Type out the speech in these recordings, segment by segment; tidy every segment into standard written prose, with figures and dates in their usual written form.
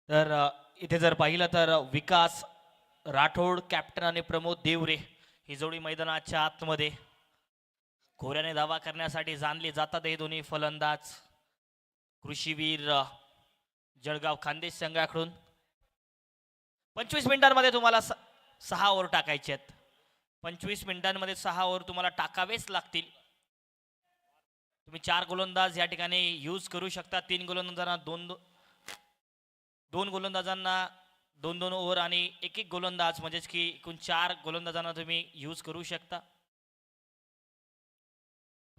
तर इथे जर पाहिलं तर विकास राठोड कॅप्टन आणि प्रमोद देवरे ही जोडी मैदानाच्या आतमध्ये खोऱ्याने दावा करण्यासाठी जाणले जातात. हे दोन्ही फलंदाज कृषीवीर जळगाव खानदेश संघाकडून 25 मिनिटांमध्ये तुम्हाला 6 ओव्हर टाकायचे आहेत. 25 मिनिटांमध्ये 6 ओव्हर तुम्हाला टाकावेच लागतील. तुम्ही 4 गोलंदाज या ठिकाणी यूज करू शकता. 3 गोलंदाजांना दोन गोलंदाजांना 2-2 ओव्हर आणि एक गोलंदाज म्हणजेच की एकूण 4 गोलंदाजांना तुम्ही यूज करू शकता.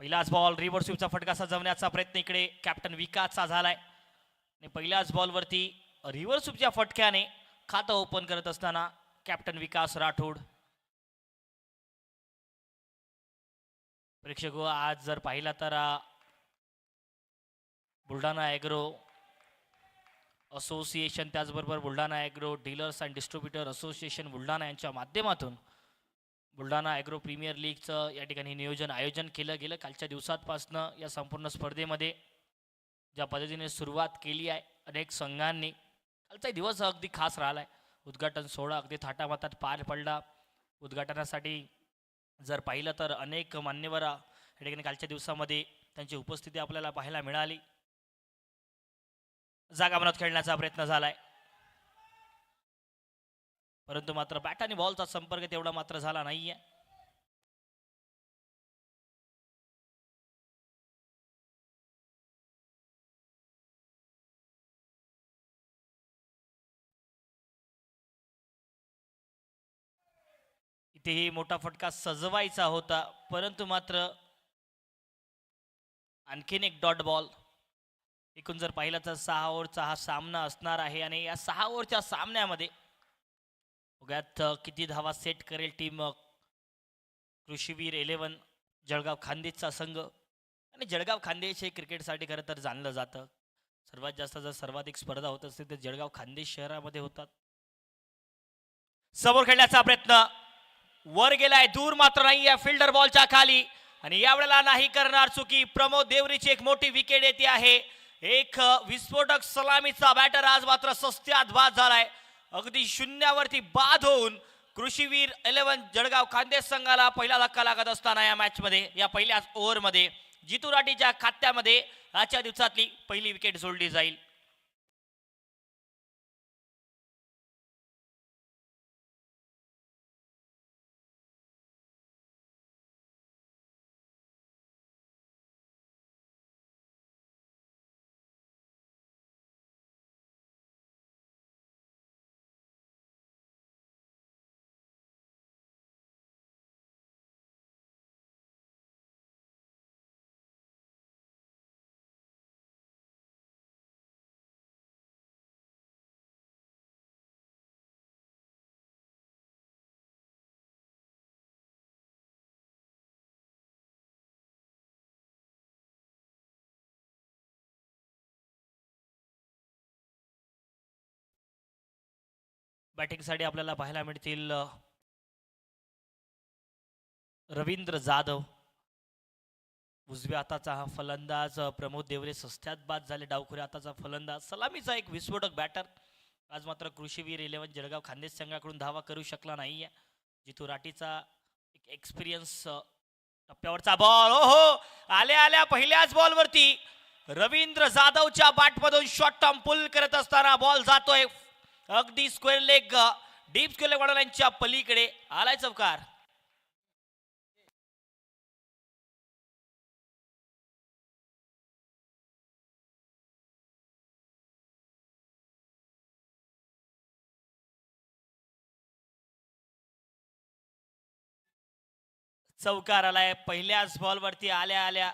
पहिलाच बॉल रिव्हर्स स्वीपचा फटका सजवण्याचा प्रयत्न इकडे कॅप्टन विकासचा झालाय आणि पहिल्याच बॉलवरती रिव्हर्स स्वीपच्या फटक्याने खातं ओपन करत असताना कॅप्टन विकास राठोड. प्रेक्षक आज जर पाहिला तर बुलढाणा ॲग्रो असोसिएशन त्याचबरोबर Buldhana agro dealers and distributor association Buldhana यांच्या माध्यमातून बुलढाणा ॲग्रो प्रीमियर लीगचं या ठिकाणी नियोजन आयोजन केलं गेलं. कालच्या दिवसांपासनं या संपूर्ण स्पर्धेमध्ये ज्या पद्धतीने सुरुवात केली आहे अनेक संघांनी, कालचा दिवस अगदी खास राहिला आहे. उद्घाटन सोहळा अगदी थाटामाटात पार पडला. उद्घाटनासाठी जर पाहिलं तर अनेक मान्यवर या ठिकाणी कालच्या दिवसामध्ये त्यांची उपस्थिती आपल्याला पाहायला मिळाली. जागा बनवत खेळण्याचा प्रयत्न झालाय, परंतु मात्र बॅट आणि बॉलचा संपर्क तेवढा मात्र झाला नाहीये. इथेही मोठा फटका सजवायचा होता, परंतु मात्र आणखीन एक डॉट बॉल. एकूण जर पाहिलं तर 6 ओव्हरचा हा सामना असणार आहे आणि या 6 ओव्हरच्या सामन्यामध्ये बघूयात किती धावा सेट करेल टीम कृषीवीर 11 जळगाव खानदेशचा संघ. आणि जळगाव खानदेश हे क्रिकेटसाठी खरं तर जाणलं जातं. सर्वात जास्त जर सर्वाधिक स्पर्धा होत असतील तर जळगाव खानदेश शहरामध्ये होतात. समोर खेळण्याचा प्रयत्न वर गेलाय, दूर मात्र नाही आहे फिल्डर बॉलच्या खाली आणि यावेळेला नाही करणार चुकी. प्रमोद देवरीची एक मोठी विकेट येते आहे. एक विस्फोटक सलामीचा बॅटर आज मात्र सस्त्यात बाद झालाय. अगदी शून्यावरती बाद होऊन कृषीवीर 11 जळगाव खानदेश संघाला पहिला धक्का लागत असताना या मॅच मध्ये या पहिल्या ओव्हरमध्ये जितू राठीच्या खात्यामध्ये आजच्या दिवसातली पहिली विकेट जोडली जाईल. बॅटिंगसाठी आपल्याला पाहायला मिळतील रवींद्र जाधव, उजव्या हाताचा हा फलंदाज प्रमोद देवरे सस्त्यात बाद झाले. डावखुऱ्या हाताचा फलंदाज सलामीचा एक विस्फोटक बॅटर आज मात्र कृषीवीर 11 जळगाव खानदेश संघाकडून धावा करू शकला नाहीये. जितू राठीचा एक एक्सपिरियन्स टप्प्यावरचा बॉल, हो आल्या आल्या पहिल्याच बॉलवरती रवींद्र जाधवच्या बॅटमधून शॉर्ट टर्म पुल करत असताना बॉल जातोय अगदी square leg deep square leg वडाल्यांच्या पलीकडे आलाय चौकार. चौकार आलाय पहिल्याच बॉलवरती आल्या आल्या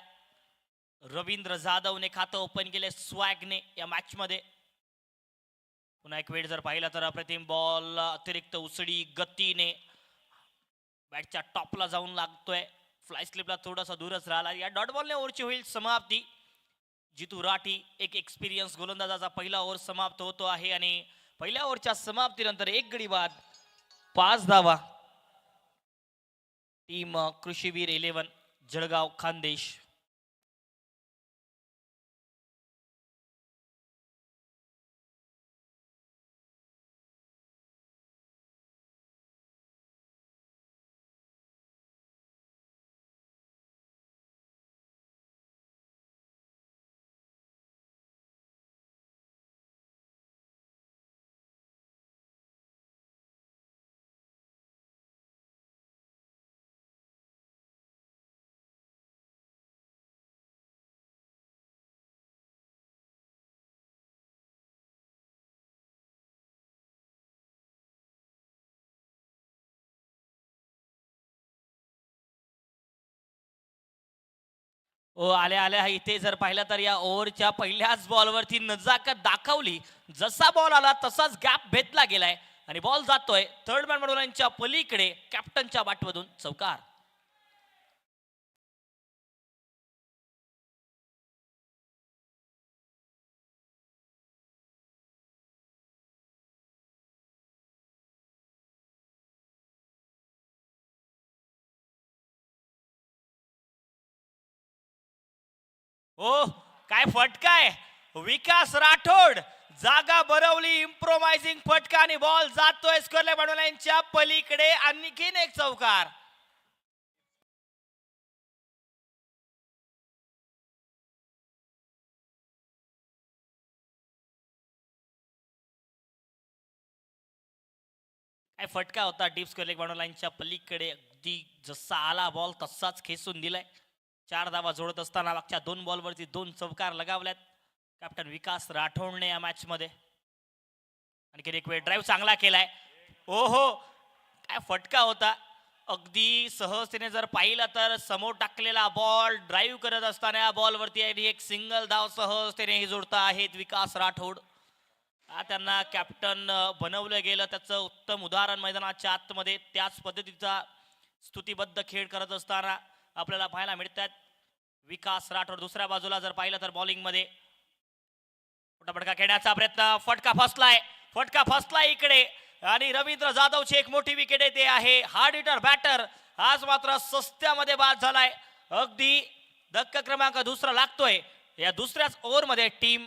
रवींद्र जाधवने खातं ओपन केले स्वॅगने या मॅच मध्ये. पुन्हा एक वेळ जर पाहिला तर अप्रतिम बॉल अतिरिक्त उसळी गतीने बॅटच्या टॉपला जाऊन लागतोय. फ्लाय स्लिपला थोडासा दूरच राहिला. या डॉट बॉलने ओव्हरची होईल समाप्ती. जितू राठी एक एक्सपिरियन्स गोलंदाजाचा पहिला ओव्हर समाप्त होतो आहे आणि पहिल्या ओव्हरच्या समाप्तीनंतर एक गडी बाद 5 धावा टीम कृषीवीर 11 जळगाव खानदेश. ओ आल्या आल्या इथे जर पाहिलं तर या ओव्हरच्या पहिल्याच बॉलवरती नजाकत दाखवली. जसा बॉल आला तसाच गॅप भेटला गेलाय आणि बॉल जातोय थर्ड मॅन मनोरंजनच्या पलीकडे कॅप्टनच्या बाटमधून चौकार. ओ काय फटका आहे. विकास राठोड जागा बरवली. इम्प्रोमाइजिंग फटका आणि बॉल जातोय स्कोरले बनवल्यांच्या पलीकडे. आणखीन एक चौकार. काय फटका होता. डीप स्क्वेअर लेग बनवल्यांच्या पलीकडे अगदी जसा आला बॉल तसाच खेचून दिलाय. 4 धावा जोडत असताना मागच्या 2 बॉलवरती 2 चौकार लगावल्यात कॅप्टन विकास राठोडने या मॅच मध्ये. आणखी एक वेळ ड्राईव्ह चांगला केलाय. ओहो काय फटका होता. अगदी सहजतेने जर पाहिलं तर समोर टाकलेला बॉल ड्राईव्ह करत असताना या बॉलवरती एक सिंगल धाव सहजतेने हे जोडता आहेत विकास राठोड. त्यांना कॅप्टन बनवलं गेलं त्याचं उत्तम उदाहरण मैदानाच्या आतमध्ये त्याच पद्धतीचा स्तुतीबद्ध खेळ करत असताना आपल्याला पाहायला मिळतात. विकास राठोड दुसऱ्या बाजूला जर पाहिलं तर बॉलिंग मध्ये मोठा फटका खेळण्याचा प्रयत्न. फटका फसलाय इकडे आणि रवींद्र जाधवची एक मोठी विकेट येते आहे. हार्ड हिटर बॅटर आज मात्र सस्त्यामध्ये बाद झालाय. अगदी धक्का क्रमांक दुसरा लागतोय. या दुसऱ्याच ओव्हर मध्ये टीम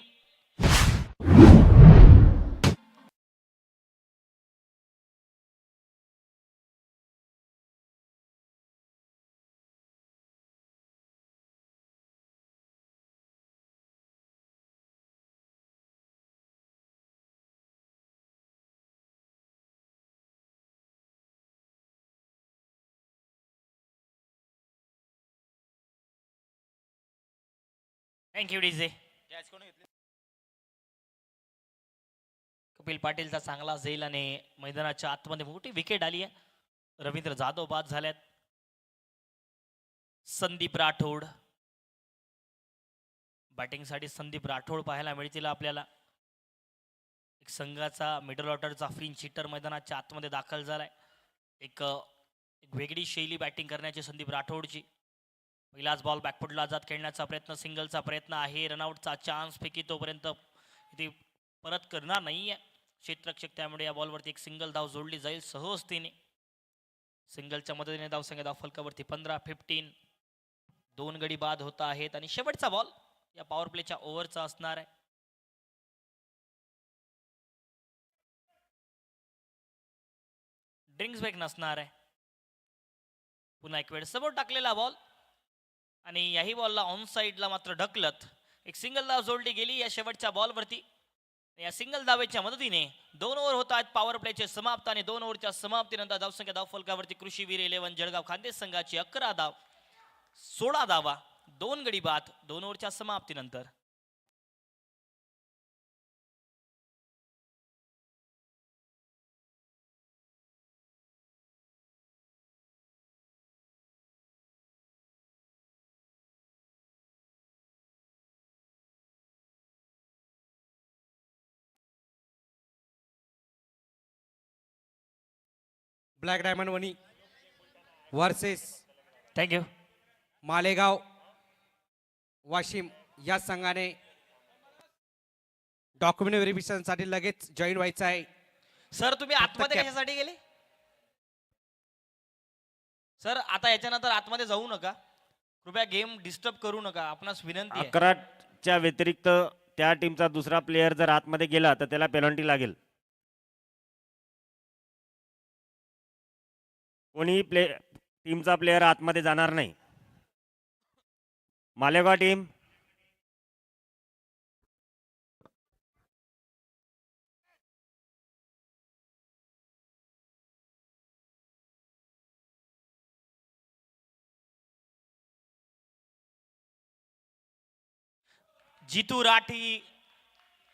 थँक्यू डीजे. कपिल पाटीलचा चांगला झेल आणि मैदानाच्या आतमध्ये मोठी विकेट आली आहे. रवींद्र जाधव बाद झाल्यात. संदीप राठोड बॅटिंगसाठी संदीप राठोड पाहायला मिळतील आपल्याला. एक संघाचा मिडल ऑर्डरचा फ्रीन चिटर मैदानाच्या आतमध्ये दाखल झालाय. एक वेगळी शैली बॅटिंग करण्याची संदीप राठोडची. पहिलाच बॉल बॅकफुटला जात खेळण्याचा प्रयत्न. सिंगलचा प्रयत्न आहे. रनआउटचा चान्स पैकी तोपर्यंत इथे परत करणार नाहीये क्षेत्ररक्षक. त्यामुळे या बॉलवरती एक सिंगल धाव जोडली जाईल सहजतेने. सिंगलच्या मदतीने धावसंख्या धाव फलकावरती 15-15. 2 गडी बाद होत आहेत आणि शेवटचा बॉल या पॉवर प्लेच्या ओव्हरचा असणार आहे. ड्रिंक्स ब्रेक नसणार आहे. पुन्हा एक वेळ समोर टाकलेला बॉल आणि याही बॉलला ऑन साईडला मात्र ढकलत एक सिंगल धाव जोडली गेली या शेवटच्या बॉलवरती. या सिंगल धावेच्या मदतीने 2 ओव्हर होत आहेत पॉवर प्लेचे समाप्त आणि 2 ओव्हरच्या समाप्तीनंतर धावसंख्या धाव फलकावरती कृषीवीर 11 जळगाव खानदेश संघाची 11 धाव 16 धावा 2 गडी बाद 2 ओव्हरच्या समाप्तीनंतर. ब्लॅक डायमंड वनी वर्सेस थँक्यू. मालेगाव वाशिम या संघाने डॉक्युमेंट व्हेरिफिकेशनसाठी लगेच जॉईन व्हायचं आहे. सर तुम्ही आतमध्ये कशासाठी गेले सर? आता याच्यानंतर आतमध्ये जाऊ नका कृपया. गेम डिस्टर्ब करू नका आपणास विनंती आहे. 11च्या व्यतिरिक्त त्या टीमचा दुसरा प्लेयर जर आतमध्ये गेला तर त्याला पेनल्टी लागेल. कोणी टीमचा प्लेयर आतमध्ये जाणार नाही. मालेगाव टीम जितू राठी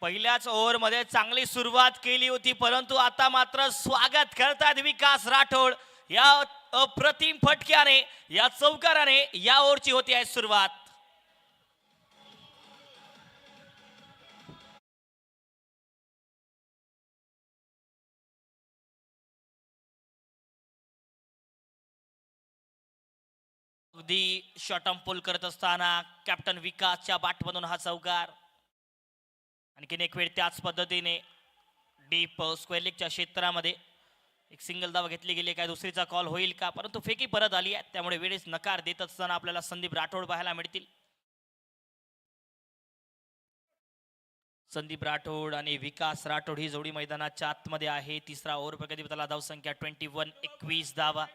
पहिल्याच ओव्हरमध्ये चांगली सुरुवात केली होती परंतु आता मात्र स्वागत करतात विकास राठोड. या अप्रतिम फटक्याने या चौकाराने या ओव्हरची होती आहे सुरुवात. अगदी शॉटम पुल करत असताना कॅप्टन विकासच्या बाटमधून हा चौकार. आणखीन एक वेळ त्याच पद्धतीने डीप स्क्वेअर लेगच्या क्षेत्रामध्ये एक सिंगल धाव घेतली गेली. काय दुसरीचा कॉल होईल का, परंतु फेकी परत आली आहे, त्यामुळे वेळेस नकार देत असताना आपल्याला संदीप राठोड पाहायला मिळतील. संदीप राठोड आणि विकास राठोड ही जोडी मैदानाच्या आतमध्ये आहे. तिसरा ओव्हर प्रगती पथाला धाव संख्या 21, 21 धावा.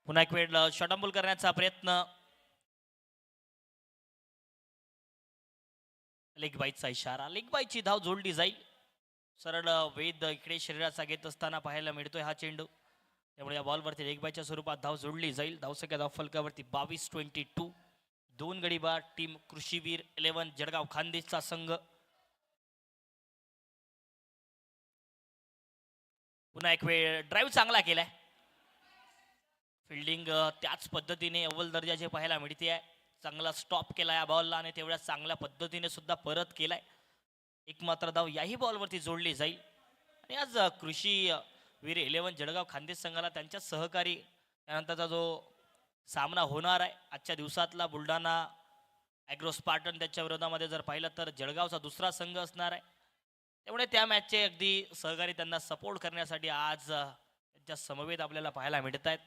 पुन्हा एक वेळ शॉटंबुल करण्याचा प्रयत्न. लेग बाईटचा इशारा, लेग बाईटची धाव जोडली जाईल. सरळ वेद इकडे शरीराचा घेत असताना पाहायला मिळतोय हा चेंडू, त्यामुळे या बॉलवरती लेग बाईटच्या स्वरूपात धाव जोडली जाईल. धावसंख्या धाव फलकावरती 22-22. 2 गडी बाद टीम कृषीवीर 11 जळगाव खानदेशचा संघ. पुन्हा एक वेळ ड्राईव्ह चांगला केलाय. फिल्डिंग त्याच पद्धतीने अव्वल दर्जाचे पाहायला मिळते आहे. चांगला स्टॉप केला या बॉलला आणि तेवढ्या चांगल्या पद्धतीने सुद्धा परत केलाय. एक मात्र धाव याही बॉलवरती जोडली जाईल. आणि आज कृषी वीर 11 जळगाव खानदेश संघाला त्यांच्या सहकारी त्यानंतरचा जो सामना होणार आहे आजच्या दिवसातला बुलढाणा ॲग्रो स्पार्टन त्याच्या विरोधामध्ये जर पाहिलं तर जळगावचा दुसरा संघ असणार आहे. त्यामुळे त्या मॅचचे अगदी सहकारी त्यांना सपोर्ट करण्यासाठी आज त्यांच्या समवेत आपल्याला पाहायला मिळत आहेत.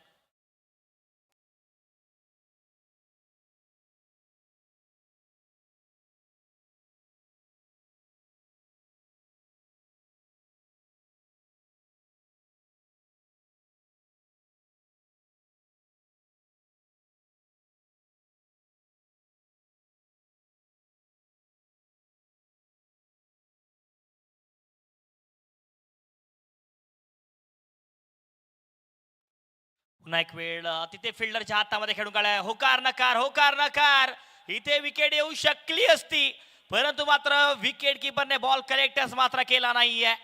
पुन्हा एक वेळ तिथे फिल्डरच्या हातामध्ये खेळून काढाय. होकार नकार, होकार नकार. इथे विकेट येऊ शकली असती, परंतु मात्र विकेट किपरने बॉल कलेक्टर्स मात्र केला नाहीये.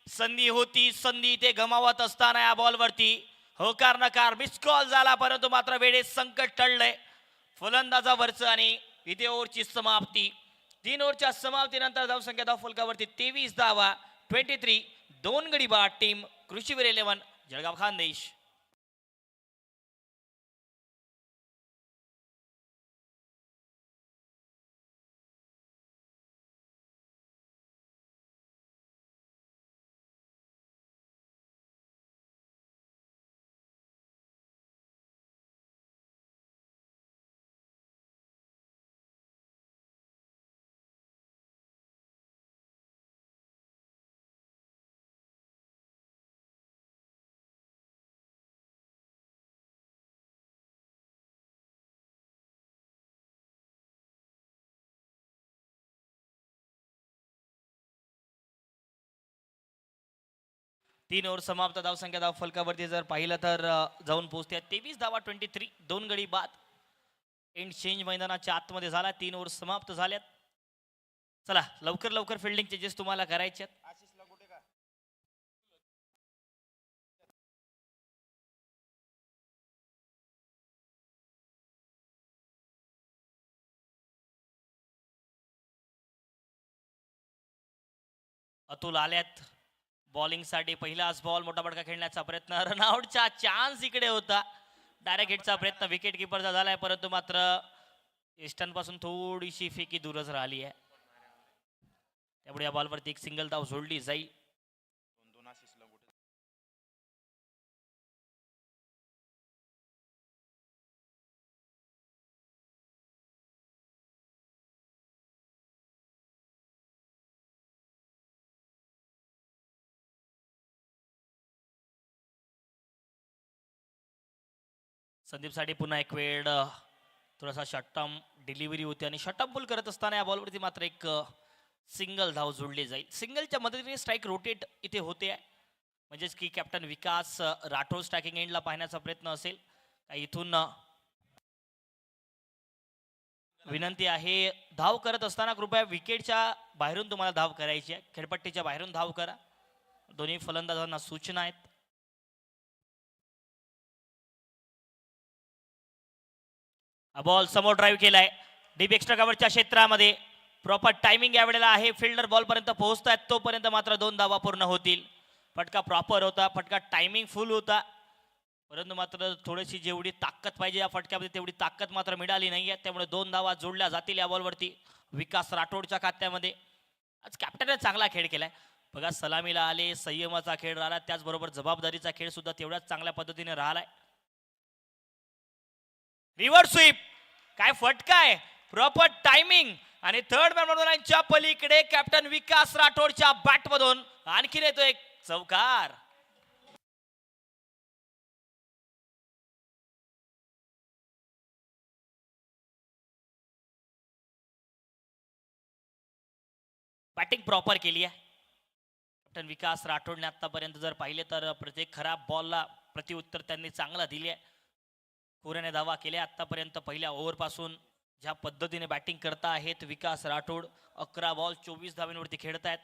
संधी होती, संधी इथे गमावत असताना या बॉलवरती होकार नकार मिस कॉल झाला, परंतु मात्र वेळेत संकट टळलंय फलंदाजावरचं. आणि इथे ओव्हरची समाप्ती. 3 ओव्हरच्या समाप्तीनंतर धावसंख्या धाव फलकावरती 23 धावा. 23. 2 गडी बाद टीम कृषीवीर 11 जळगाव खानदेश. तीन ओव्हर समाप्त. धावसंख्या धाव फलकावरती जर पाहिलं तर जाऊन पोहोचते 23 धावा. 23. 2 गडी बाद. एंड चेंज मैदानाच्या आतमध्ये झाला. 3 ओव्हर समाप्त झाल्यात. चला लवकर लवकर फिल्डिंग चेंजेस तुम्हाला करायचे आहेत. अतुल आल्यात बॉलिंग साठी. पहिलाच बॉल मोठा बडका खेळण्याचा प्रयत्न. रनआउटचा चान्स इकडे होता. डायरेक्ट हिटचा प्रयत्न विकेट किपरचा झालाय, परंतु मात्र ईस्टर्न पासून थोडीशी फेकी दूरच राहिली आहे. त्यामुळे या बॉलवरती एक सिंगल धाव जोडली जाईल. संदीप साठी पुन्हा एक वेळ थोडासा शॉर्टटर्म डिलिव्हरी होती आणि शॉर्टटर्म पुल करत असताना या बॉलवरती मात्र एक सिंगल धाव जोडली जाईल. सिंगलच्या मदतीने स्ट्राईक रोटेट इथे होते आहे, म्हणजेच की कॅप्टन विकास राठोड स्ट्रायकिंग एंडला पाहण्याचा प्रयत्न असेल. इथून विनंती आहे, धाव करत असताना कृपया विकेटच्या बाहेरून तुम्हाला धाव करायची आहे. खेळपट्टीच्या बाहेरून धाव करा. दोन्ही फलंदाजांना सूचना आहेत. बॉल समोर ड्राईव्ह केलाय. डीप एक्स्ट्रा कव्हरच्या क्षेत्रामध्ये प्रॉपर टायमिंग यावेळेला आहे. फिल्डर बॉल पर्यंत पोहोचतायत तोपर्यंत मात्र 2 धावा पूर्ण होतील. फटका प्रॉपर होता, फटका टायमिंग फुल होता, परंतु मात्र थोडीशी जेवढी ताकद पाहिजे या फटक्यामध्ये तेवढी ताकद मात्र मिळाली नाहीये. त्यामुळे 2 धावा जोडल्या जातील या बॉलवरती विकास राठोडच्या खात्यामध्ये. आज कॅप्टनने चांगला खेळ केलाय बघा. सलामीला आले, संयमाचा खेळ राहिला, त्याचबरोबर जबाबदारीचा खेळ सुद्धा तेवढ्याच चांगल्या पद्धतीने राहिलाय. रिव्हर्स स्वीप, काय फटका आहे, प्रॉपर टायमिंग आणि थर्ड मॅनच्या पलीकडे कॅप्टन विकास राठोडच्या बॅटमधून आणखीन येतो एक चौकार. बॅटिंग प्रॉपर केली आहे कॅप्टन विकास राठोडने. आतापर्यंत जर पाहिले तर प्रत्येक खराब बॉलला प्रतिउत्तर त्यांनी चांगला दिले आहे. कोऱ्याने धावा केल्या आतापर्यंत. पहिल्या ओव्हर पासून ज्या पद्धतीने बॅटिंग करता आहेत विकास राठोड, 11 बॉल 24 धावांवरती खेळतायत.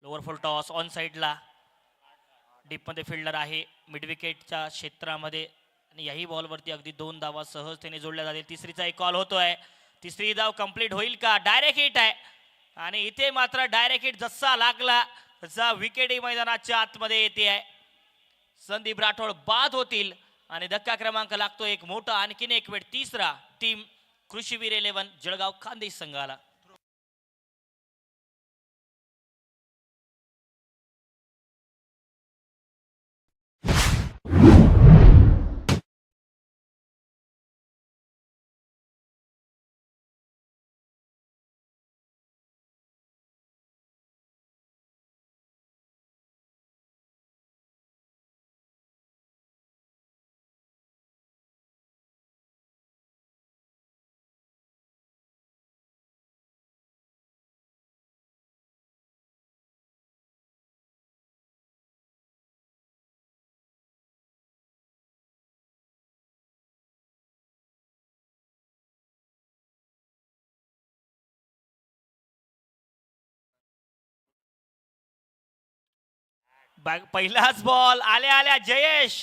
लोअर फुल टॉस ऑन साइडला, डीपमध्ये फिल्डर आहे मिड विकेटच्या क्षेत्रामध्ये आणि याही बॉलवरती अगदी 2 धावा सहजतेने जोडल्या जातील. तिसरीचा एक कॉल होतोय, तिसरी धाव कंप्लीट होईल का? डायरेक्ट हिट आहे आणि इथे मात्र डायरेक्ट हिट जसा लागला तसा विकेटही मैदानाच्या आतमध्ये येते आहे. संदीप राठोड बाद होतील आणि धक्का क्रमांक लागतो एक मोठा आणखीन एक वेळ तिसरा टीम कृषीवीर 11 जळगाव खानदेश संघाला. पहिलाच बॉल आल्या आल्या जयेश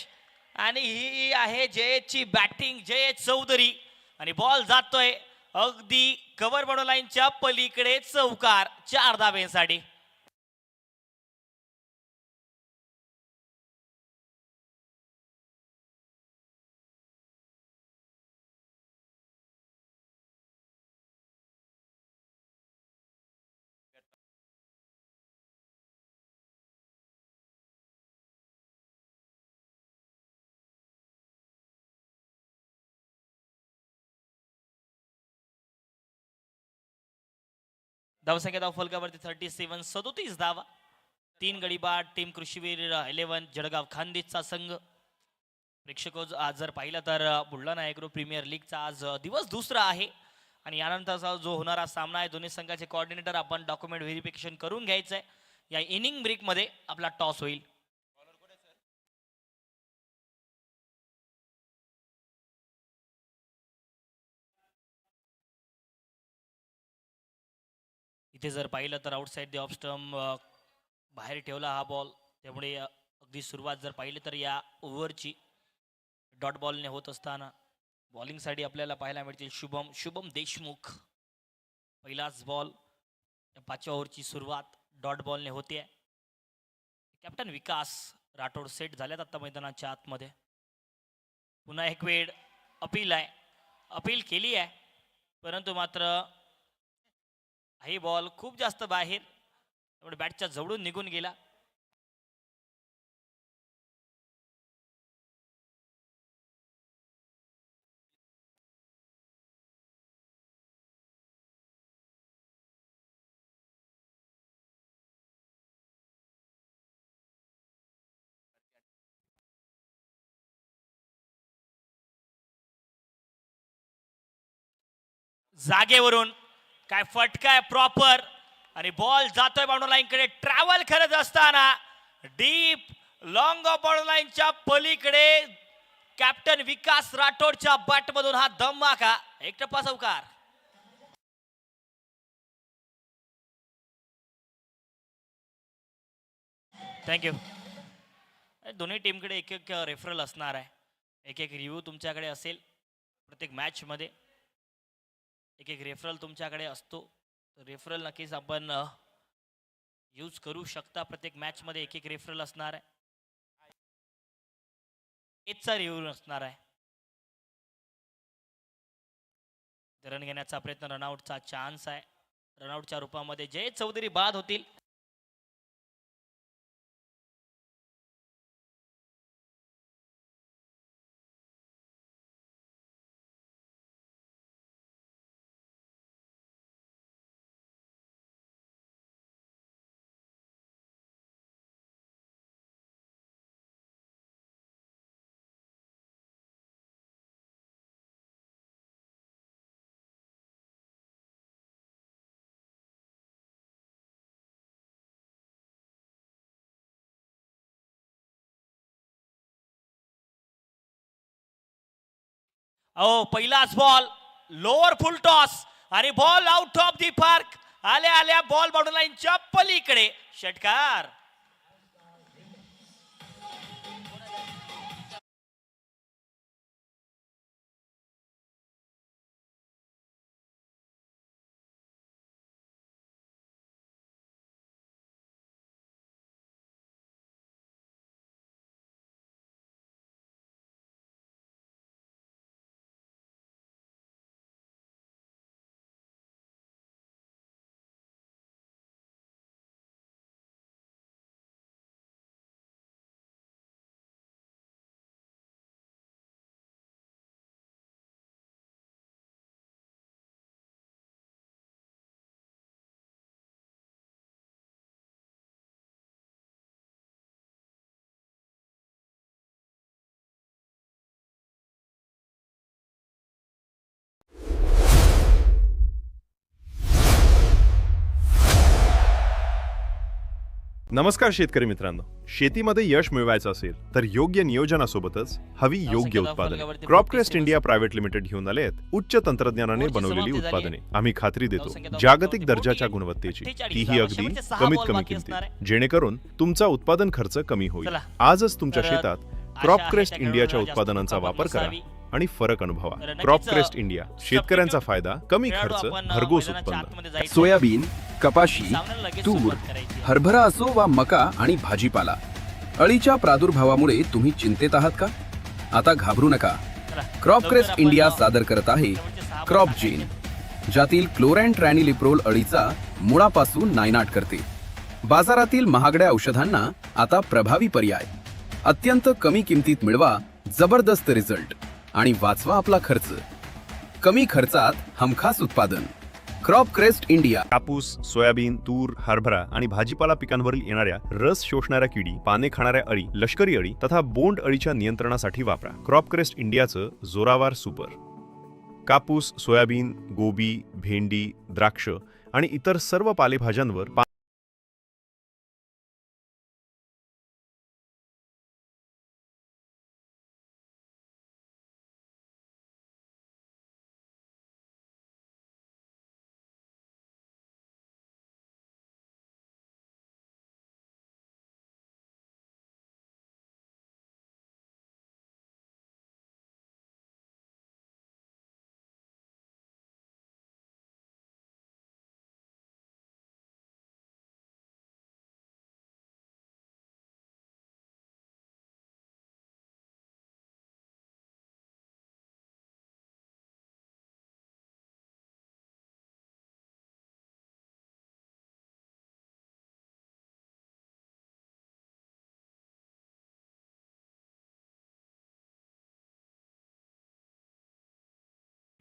आणि ही आहे जयेशची बॅटिंग. जयेश चौधरी आणि बॉल जातोय अगदी कव्हर बॉर्डर लाईनच्या पलीकडे चौकार 4 धाब्यांसाठी. धावसंख्या धाव फलकावरती 37, 37 धावा, 3 गडी बाद. टीम कृषीवीर 11 जळगाव खानदेशचा संघ. प्रेक्षक आज जर पाहिलं तर बुलढाणा एग्रो प्रीमियर लीगचा आज दिवस दुसरा आहे आणि यानंतरचा जो होणारा सामना आहे दोन्ही संघाचे कोऑर्डिनेटर आपण डॉक्युमेंट व्हेरिफिकेशन करून घ्यायचं आहे. या इनिंग ब्रेक मध्ये आपला टॉस होईल. इथे जर पाहिलं तर आउटसाइड द ऑफ स्टंप बाहेर ठेवला हा बॉल. त्यामुळे अगदी सुरुवात जर पाहिली तर या ओव्हरची डॉट बॉलने होत असताना बॉलिंगसाठी आपल्याला पाहायला मिळतील शुभम देशमुख. पहिलाच बॉल 5व्या ओव्हरची सुरुवात डॉट बॉलने होते. कॅप्टन विकास राठोड सेट झाल्यात आता मैदानाच्या आतमध्ये. पुन्हा एक वेळ अपील आहे, अपील केली आहे, परंतु मात्र ही बॉल खूप जास्त बाहेर, त्यामुळे बॅटच्या जवळून निघून गेला. जागेवरून काय फटका आहे प्रॉपर आणि बॉल जातोय बाउंड्री लाईन कडे. ट्रॅव्हल करत असताना डीप लॉंग ऑफ बाउंड्री लाईनच्या पलीकडे कॅप्टन विकास राठोडच्या बॅट मधून हा धमाका. एक टप्पा चौकार. थँक्यू. दोन्ही टीमकडे एक एक रेफरल असणार आहे, एक एक रिव्ह्यू तुमच्याकडे असेल प्रत्येक मॅच मध्ये. एक एक रेफरल तुमच्याकडे असतो. रेफरल नक्कीच आपण यूज करू शकता. प्रत्येक मॅचमध्ये एक एक रेफरल असणार आहे. एचचा रिव्ह्यू असणार आहे. रन घेण्याचा प्रयत्न, रनआउटचा चान्स आहे. रनआउटच्या रूपामध्ये जय चौधरी बाद होतील. पहिलाच बॉल, लोअर फुल टॉस आणि ball out of the park. आल्या आल्या बॉल बाउंड्री लाईनच्या पलीकडे षटकार. नमस्कार शेतकरी मित्रांनो, शेतीमध्ये यश मिळवायचं असेल तर योग्य नियोजनासोबतच हवी योग्य उत्पादने क्रॉपक्रेस्ट इंडिया प्रायव्हेट लिमिटेड घेऊन आले आहेत. उच्च तंत्रज्ञानाने बनवलेली उत्पादने. आम्ही खात्री देतो जागतिक दर्जाच्या गुणवत्तेची, तीही अगदी कमीत कमी किमतीत, जेणेकरून तुमचा उत्पादन खर्च कमी होईल. आजच तुमच्या शेतात क्रॉपक्रेस्ट इंडियाच्या उत्पादनांचा वापर करा आणि फरक अनुभवा. क्रॉपक्रेस्ट इंडिया, शेतकऱ्यांचा फायदा, कमी खर्च, भरघोस उत्पन्न. सोयाबीन, कपाशी, तूर, हरभरा असो वा मका आणि भाजीपाला, अळीच्या प्रादुर्भावामुळे तुम्ही चिंतेत आहात का? आता घाबरू नका. क्रॉपक्रेस्ट इंडिया सादर करत आहे क्रॉपजीन, ज्यातील क्लोरॅन्ट्रॅनिलिप्रोल अळीचा मुळापासून नायनाट करते. बाजारातील महागड्या औषधांना आता प्रभावी पर्याय. अत्यंत कमी किमतीत मिळवा जबरदस्त रिझल्ट आणि वाचवा आपला खर्च. कमी खर्चात हमखास उत्पादन. क्रॉपक्रेस्ट इंडिया. कापूस, सोयाबीन, तूर, हरभरा आणि भाजीपाला पिकांवरील येणाऱ्या रस शोषणाऱ्या किडी, पाने खाणाऱ्या अळी, लष्करी अळी तथा बोंड अळीच्या नियंत्रणासाठी वापरा क्रॉपक्रेस्ट इंडियाचं जोरावर सुपर. कापूस, सोयाबीन, गोबी, भेंडी, द्राक्ष आणि इतर सर्व पालेभाज्यांवर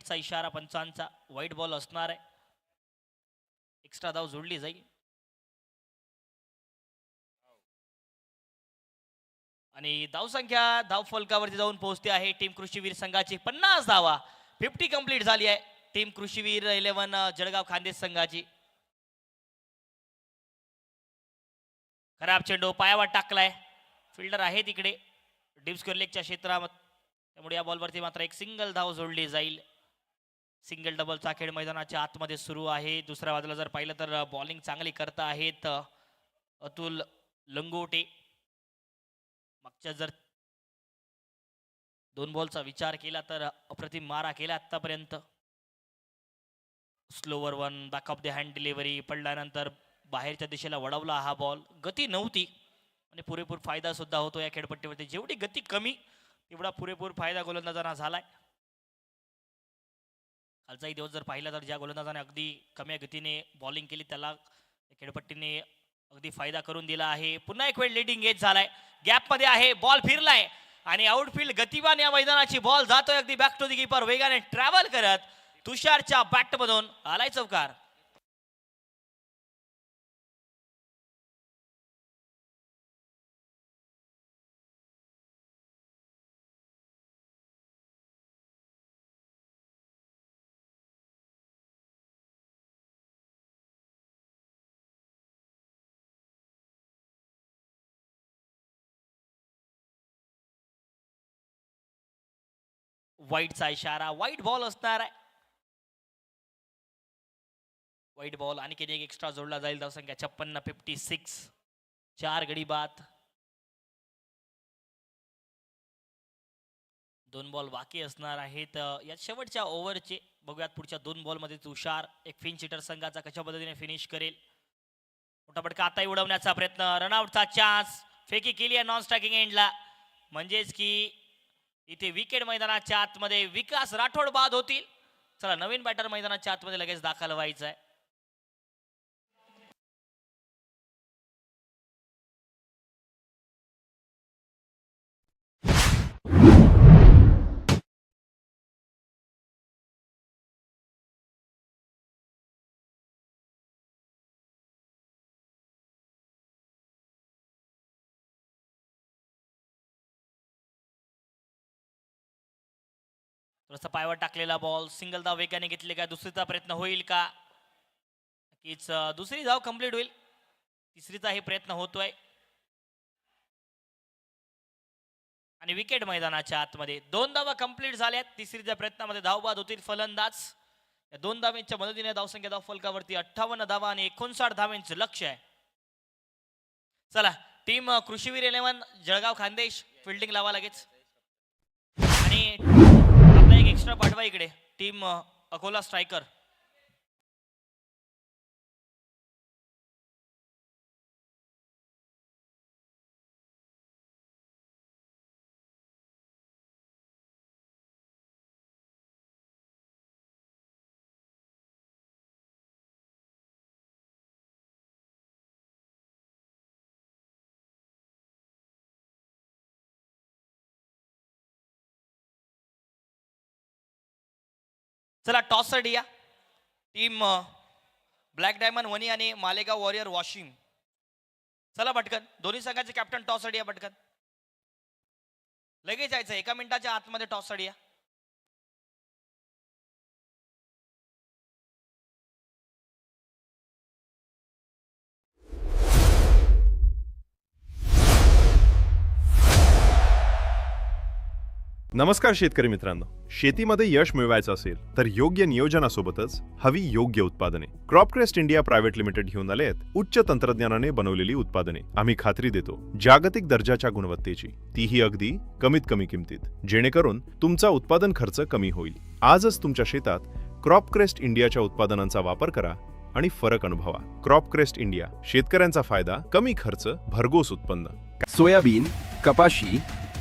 चा इशारा पंचांचा. वाईट बॉल असणार आहे. एक्स्ट्रा धाव जोडली जाईल आणि धावसंख्या धाव फलकावरती जाऊन पोहोचते आहे टीम कृषीवीर संघाची. 50 धावा, 50 कंप्लीट झाली आहे टीम कृषीवीर 11 जळगाव खानदेश संघाची. खराब चेंडू पायावर टाकलाय. फिल्डर आहे तिकडे डीप स्क्वेअर लेगच्या क्षेत्रामध्ये, त्यामुळे या बॉलवरती मात्र एक सिंगल धाव जोडली जाईल. सिंगल डबलचा खेळ मैदानाच्या आतमध्ये सुरू आहे. दुसऱ्या बाजूला जर पाहिलं तर बॉलिंग चांगली करता आहेत अतुल लंगोटे. मागच्या जर 2 बॉलचा विचार केला तर अप्रतिम मारा केला आतापर्यंत. Slower one, back of the hand delivery, पडल्यानंतर बाहेरच्या दिशेला वळवला हा बॉल. गती नव्हती आणि पुरेपूर फायदा सुद्धा होतो या खेळपट्टीवरती. जेवढी गती कमी तेवढा पुरेपूर फायदा गोलंदाजांना झालाय. कालचाही दिवस जर पाहिला तर ज्या गोलंदाजाने अगदी कमी गतीने बॉलिंग केली त्याला खेळपट्टीने अगदी फायदा करून दिला आहे. पुन्हा एक वेळ लिडिंग एज झालाय, गॅप मध्ये आहे, बॉल फिरलाय आणि आउटफील्ड गतिमान या मैदानाची. बॉल जातोय अगदी बॅक टू द कीपर, वेगाने ट्रॅव्हल करत तुषारच्या बॅट मधून आलाय चौकार. वाईटचा इशारा, वाईट बॉल असणार आहे. वाईट बॉल आणि किती एक एक्स्ट्रा जोडला जाईल. धावसंख्या 56-56, 4 गडी बाद. 2 बॉल बाकी असणार आहेत या शेवटच्या ओव्हरचे. बघूयात पुढच्या 2 बॉल मध्ये तुषार एक फिंच हिटर संघाचा कशा पद्धतीने फिनिश करेल. मोठा फटका आताही उडवण्याचा प्रयत्न, रनआउटचा चान्स, फेकी केली आहे नॉन स्ट्रायकिंग एंडला. म्हणजेच की इथे विकेट मैदानाच्या आतमध्ये विकास राठोड बाद होतील. चला नवीन बॅटर मैदानाच्या आतमध्ये लगेच दाखल व्हायचं आहे. थोडासा पायवर टाकलेला बॉल, सिंगल धाव वेगाने घेतले का, दुसरीचा प्रयत्न होईल का? नक्कीच दुसरी धाव कंप्लीट होईल, तिसरीचाही प्रयत्न होतोय आणि विकेट मैदानाच्या आतमध्ये 2 धावा कंप्लीट झाल्यात. तिसरीच्या प्रयत्नामध्ये धावबाद होतील फलंदाज. या 2 धावांच्या मदतीने धावसंख्या धाव फलकावरती 58 धावा आणि 59 धावांचं लक्ष आहे. चला टीम कृषीवीर 11 जळगाव खानदेश फिल्डिंग लावा लगेच. आणि आपला एक एक्स्ट्रा पाठवा इकडे, टीम अकोला स्ट्रायकर. चला टॉस या टीम ब्लॅक डायमंड वनी आणि मालेगाव वॉरियर वॉशिम. चला पटकन दोन्ही संघाचे कॅप्टन टॉस या पटकन. लगेच जायचं, 1 मिनिटाच्या आतमध्ये टॉस या. नमस्कार शेतकरी मित्रांनो, शेतीमध्ये यश मिळवायचं असेल तर योग्य नियोजनासोबतच हवी योग्य उत्पादने. क्रॉपक्रेस्ट इंडिया प्रायव्हेट लिमिटेड घेऊन आले आहेत उच्च तंत्रज्ञानाने बनवलेली उत्पादने. आम्ही खात्री देतो जागतिक दर्जाच्या गुणवत्तेची, तीही अगदी कमीत कमी किमतीत, जेणेकरून तुमचा उत्पादन खर्च कमी होईल. आजच तुमच्या शेतात क्रॉपक्रेस्ट इंडियाच्या उत्पादनांचा वापर करा आणि फरक अनुभवा. क्रॉपक्रेस्ट इंडिया, शेतकऱ्यांचा फायदा, कमी खर्च, भरघोस उत्पन्न. सोयाबीन, कपाशी,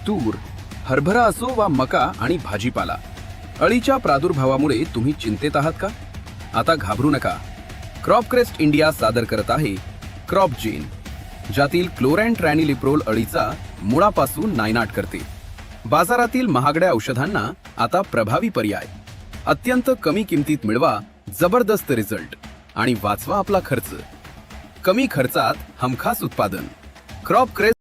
तूर, हरभरा असो वा मका आणि भाजीपाला, अळीच्या प्रादुर्भावामुळे तुम्ही चिंतेत आहात का? आता घाबरू नका. क्रॉपक्रेस्ट इंडिया सादर करत आहे क्रॉप जेन, ज्यातील क्लोरॅन्ट्रॅनिलिप्रोल अळीचा मुळापासून नायनाट करते. बाजारातील महागड्या औषधांना आता प्रभावी पर्याय. अत्यंत कमी किमतीत मिळवा जबरदस्त रिझल्ट आणि वाचवा आपला खर्च. कमी खर्चात हमखास उत्पादन. क्रॉपक्रेस्ट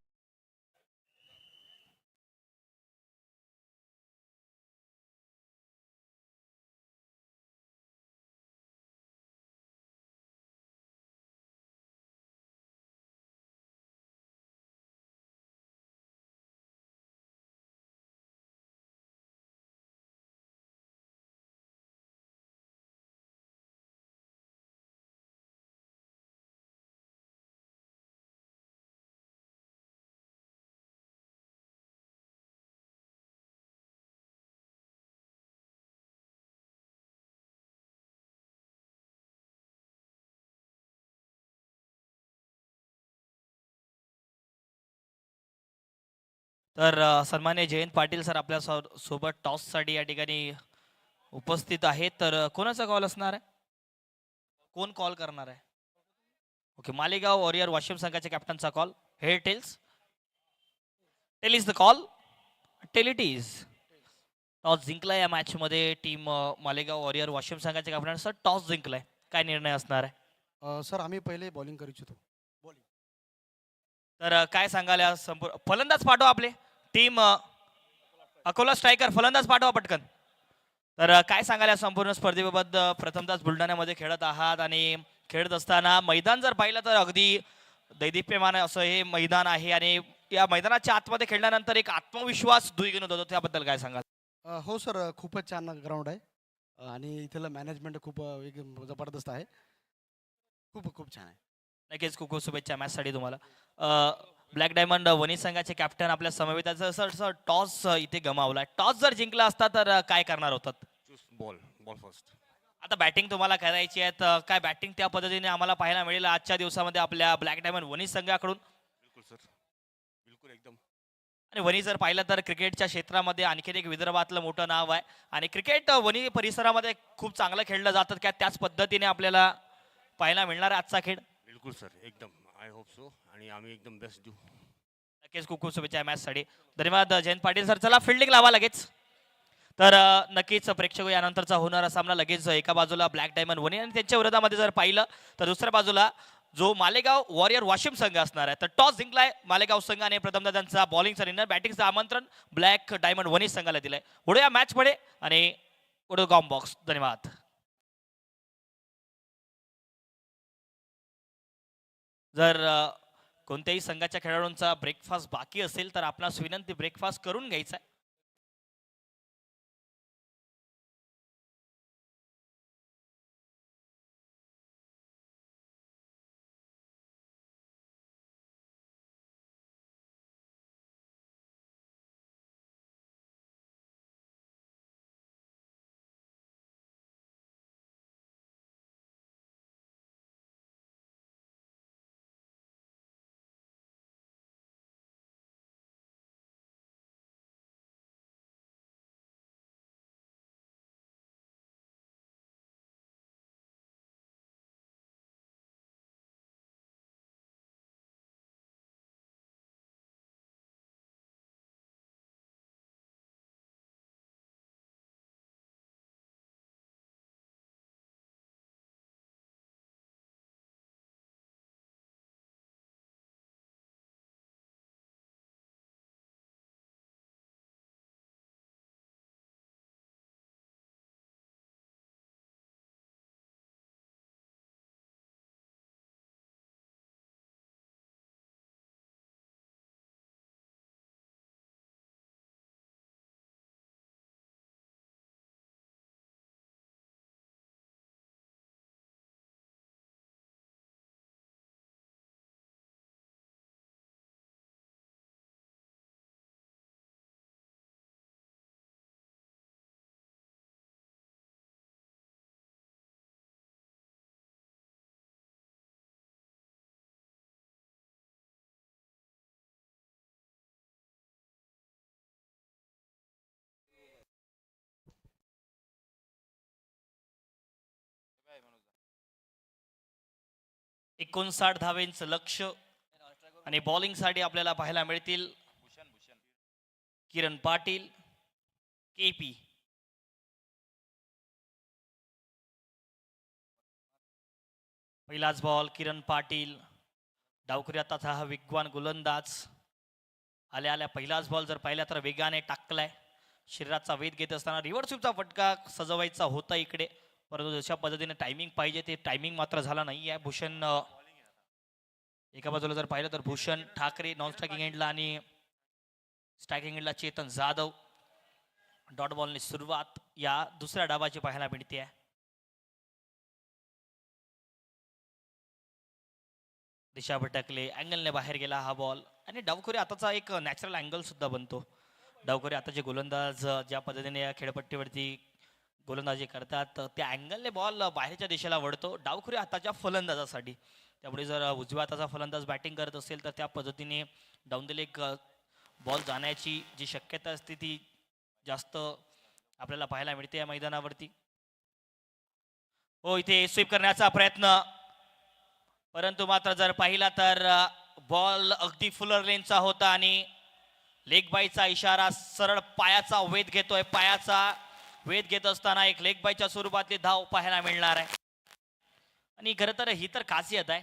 तर सन्मान्य जयंत पाटील सर आपल्या सोबत टॉससाठी या ठिकाणी उपस्थित आहेत. तर कोणाचा कॉल असणार आहे, कोण कॉल करणार आहे? ओके, मालेगाव वॉरियर वाशिम संघाच्या कॅप्टनचा कॉल. हे tail is the call. Tail it is. Toss जिंकलाय या मॅच मध्ये टीम मालेगाव वॉरियर वाशिम संघाच्या कॅप्टन सर. टॉस जिंकलाय, काय निर्णय असणार आहे? सर आम्ही पहिले बॉलिंग करू इच्छितो. तर काय सांगाल या संपूर्ण फलंदाज पाठवा आपले टीम अकोला स्ट्रायकर फलंदाज पाठवा पटकन. तर काय सांगाल या संपूर्ण स्पर्धेबाबत? प्रथमतःच बुलढाण्यामध्ये खेळत आहात आणि खेळत असताना मैदान जर पाहिलं तर अगदी दैदिप्यमान असं हे मैदान आहे आणि या मैदानाच्या आतमध्ये खेळल्यानंतर एक आत्मविश्वास द्विगुणित होतो, त्याबद्दल काय सांगाल? हो सर, खूपच छान ग्राउंड आहे आणि इथलं मॅनेजमेंट खूप एकदम जबरदस्त आहे. खूप खूप छान आहे. नक्कीच खूप खूप शुभेच्छा मॅचसाठी तुम्हाला. ब्लॅक डायमंड वनी संघाचे कॅप्टन आपल्या समवेताचं सर टॉस इथे गमावला. टॉस जर जिंकला असता तर काय करणार होतात? Ball first. आता बॅटिंग तुम्हाला करायची आहे, तर काय बॅटिंग त्या पद्धतीने आम्हाला पाहायला मिळेल आजच्या दिवसामध्ये आपल्या ब्लॅक डायमंड वनी संघाकडून? बिलकुल सर, बिलकुल एकदम. आणि वनी जर पाहिलं तर क्रिकेटच्या क्षेत्रामध्ये आणखीन एक विदर्भातलं मोठं नाव आहे आणि क्रिकेट वनी परिसरामध्ये खूप चांगलं खेळलं जातं. काय त्याच पद्धतीने आपल्याला पाहायला मिळणार आहे आजचा खेळ? बिलकुल सर, एकदम. I hope so. आणि आम्ही एकदम बेस्ट देऊ. नक्कीच खूप खूप शुभेच्छा मॅचसाठी. धन्यवाद जयंत पाटील सर. चला फिल्डिंग लावा लगेच. तर नक्कीच प्रेक्षक यानंतरचा होणारा सामना लगेच एका बाजूला ब्लॅक डायमंड वनी आणि त्यांच्या विरोधामध्ये जर पाहिलं तर दुसऱ्या बाजूला जो मालेगाव वॉरियर वाशिम संघ असणार आहे. तर टॉस जिंकलाय मालेगाव संघाने. प्रथमतः त्यांचा बॉलिंगचा निर्णय, बॅटिंगचं आमंत्रण ब्लॅक डायमंड वनी संघाला दिलंय. पुढे मॅच पुढे आणि पुढे कॉम बॉक्स. धन्यवाद. जर कोणत्याही संघाच्या खेळाडूंचा ब्रेकफास्ट बाकी असेल तर आपणास विनंती ब्रेकफास्ट करून घ्यायचा आहे. एकोणसाठ धावेंचं लक्ष आणि बॉलिंग साठी आपल्याला पाहायला मिळतील किरण पाटील, केपी. पहिलाच बॉल किरण पाटील. डावखुरी आता हा वेगवान गोलंदाज. आल्या आल्या पहिलाच बॉल जर पाहिला तर वेगाने टाकलाय. शरीराचा वेध घेत असताना रिव्हर्स स्वीपचा फटका सजवायचा होता इकडे, परंतु जशा पद्धतीने टायमिंग पाहिजे ते टायमिंग मात्र झाला नाही आहे. भूषण एका बाजूला जर पाहिलं तर भूषण ठाकरे नॉन स्ट्रायकिंग एंडला आणि स्ट्रायकिंग एंडला चेतन जाधव. डॉट बॉलने सुरुवात या दुसऱ्या डावाची पाहायला मिळते. दिशा भटकले, अँगलने बाहेर गेला हा बॉल आणि डावखुरी आताचा एक नॅचरल अँगल सुद्धा बनतो. डावखुरी आताचे गोलंदाज ज्या पद्धतीने या खेळपट्टीवरती गोलंदाजी करतात त्या अँगलने बॉल बाहेरच्या दिशेला वळतो डावखुरी हाताच्या फलंदाजासाठी. त्यामुळे जर उजव्या हाताचा फलंदाज बॅटिंग करत असेल तर त्या पद्धतीने डाऊन द लेग बॉल जाण्याची जी शक्यता असते ती जास्त आपल्याला पाहायला मिळते या मैदानावरती. हो, इथे स्वीप करण्याचा प्रयत्न, परंतु मात्र जर पाहिला तर बॉल अगदी फुलर लेनचा होता आणि लेग बायचा इशारा, सरळ पायाचा वेध घेतोय. पायाचा वेध घेत असताना एक लेग बायच्या स्वरूपातली धाव पाहायला मिळणार आहे. आणि खरं तर ही तर खासियत आहे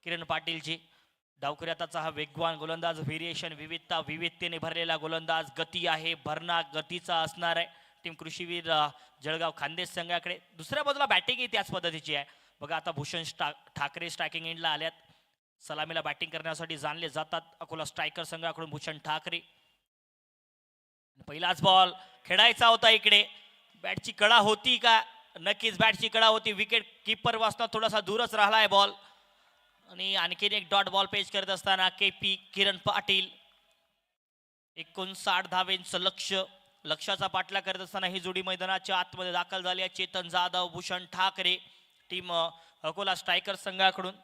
किरण पाटीलची. डावखुरी हाताचा हा वेगवान गोलंदाज, व्हेरिएशन, विविधतेने भरलेला गोलंदाज, गती आहे, भरणा गतीचा असणार आहे. टीम कृषीवीर जळगाव खानदेश संघाकडे. दुसऱ्या बाजूला बॅटिंगही त्याच पद्धतीची आहे. बघा आता भूषण ठाकरे स्ट्रायकिंग एंडला आल्यात. सलामीला बॅटिंग करण्यासाठी जाणले जातात अकोला स्ट्रायकर संघाकडून भूषण ठाकरे. पहिलाच बॉल खेळायचा होता इकडे. बॅटची कडा होती का? नक्कीच बॅटची कडा होती. विकेट किपर वाचता थोडासा दूरच राहिलाय बॉल. आणि आणखीन एक डॉट बॉल पेच करत असताना KP किरण पाटील. 59 धावेंचं लक्ष्याचा पाठलाग करत असताना ही जोडी मैदानाच्या आतमध्ये दाखल झाली आहे. चेतन जाधव, भूषण ठाकरे, टीम अकोला स्ट्रायकर संघाकडून.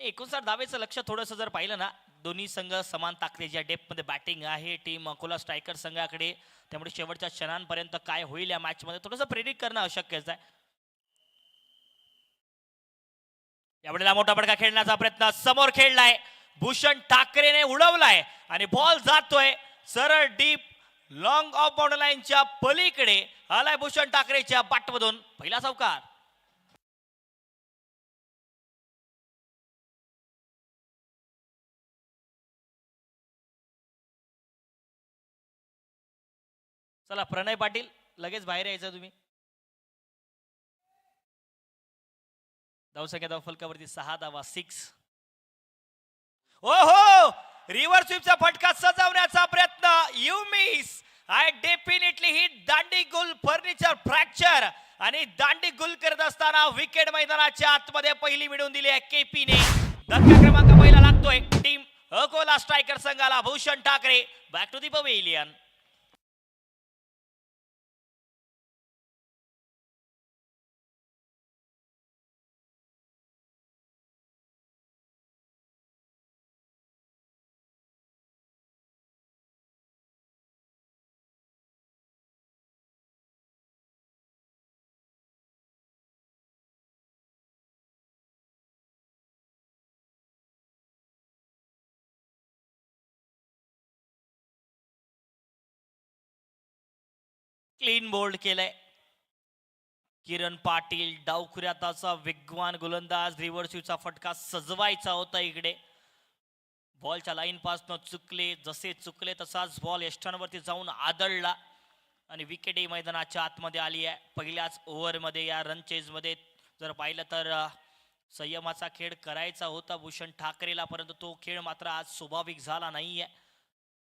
59 धावेचं लक्ष थोडंसं जर पाहिलं ना, दोन्ही संघ समान ताकदीच्या डेप्थमध्ये बॅटिंग आहे टीम अकोला स्ट्रायकर संघाकडे. त्यामुळे शेवटच्या क्षणांपर्यंत काय होईल या मॅचमध्ये थोडंसं प्रेडिक्ट करणं अशक्यच आहे. यावेळेला मोठा फटका खेळण्याचा प्रयत्न समोर खेळलाय, भूषण ठाकरेने उडवलाय आणि बॉल जातोय सरळ डीप लॉंग ऑफ बाउंड्री लाईनच्या पलीकडे. आलाय भूषण ठाकरेच्या बॅटमधून पहिला चौकार. चला प्रणय पाटील, लगेच बाहेर यायचं तुम्ही. धावसंख्या फलकावरती 6 धावा, 6. ओहो, रिव्हर्स स्वीपचा फटका सजवण्याचा प्रयत्न, you miss. I definitely he Dandi Gul furniture fracture आणि दांडी गुल करत असताना विकेट मैदानाच्या आतमध्ये पहिली मिळवून दिली आहे KP ने. धक्का क्रमांक पहिला लागतोय टीम अकोला स्ट्रायकर संघाला. Bhushan Thakre back to the pavilion. Clean bowled केलंय किरण पाटील. डावखुऱ्याताचा वेगवान गोलंदाज. रिव्हर्स स्वीपचा फटका सजवायचा होता इकडे. बॉलच्या लाईन पासून चुकले, जसे चुकले तसाच बॉल यष्टांवरती जाऊन आदळला आणि विकेटही मैदानाच्या आतमध्ये आली आहे. पहिल्याच ओव्हरमध्ये या रन चेजमध्ये जर पाहिलं तर संयमाचा खेळ करायचा होता भूषण ठाकरेला, परंतु तो खेळ मात्र आज स्वाभाविक झाला नाहीये.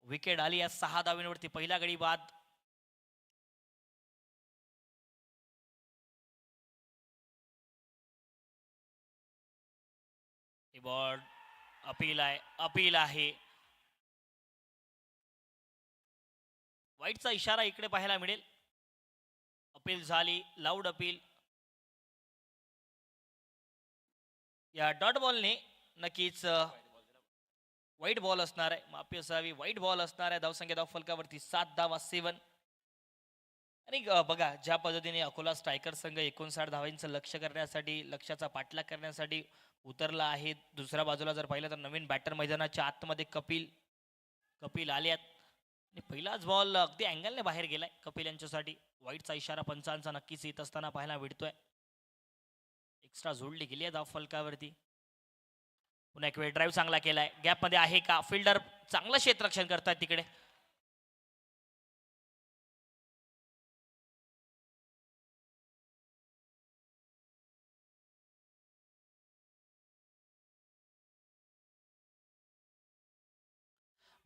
विकेट आली आहे 6 धावेंवरती. पहिला गडी बाद. बॉल अपील आहे. वाईटचा इशारा इकडे पाहायला मिळेल. अपील झाली, लाऊड अपील. या डॉट बॉलने नक्कीच वाईट बॉल असणार आहे, माफी असावी, वाईट बॉल असणार आहे. धावसंख्या फलकावरती 7 धावा, 7. आणि बघा ज्या पद्धतीने अकोला स्ट्रायकर संघ 59 धावांचं लक्ष्याचा पाठलाग करण्यासाठी उतरला आहे. दुसऱ्या बाजूला जर पाहिलं तर नवीन बॅटर मैदानाच्या आतमध्ये कपिल आल्यात आणि पहिलाच बॉल अगदी अँगलने बाहेर गेलाय कपिल यांच्यासाठी. वाईटचा इशारा पंचांचा नक्कीच येत असताना पाहायला मिळतोय. एक्स्ट्रा जोडली गेली आहे धाव फलकावरती. पुन्हा एक वेळ ड्राईव्ह चांगला केलाय. गॅपमध्ये आहे का? फिल्डर चांगलं क्षेत्ररक्षण करतात तिकडे.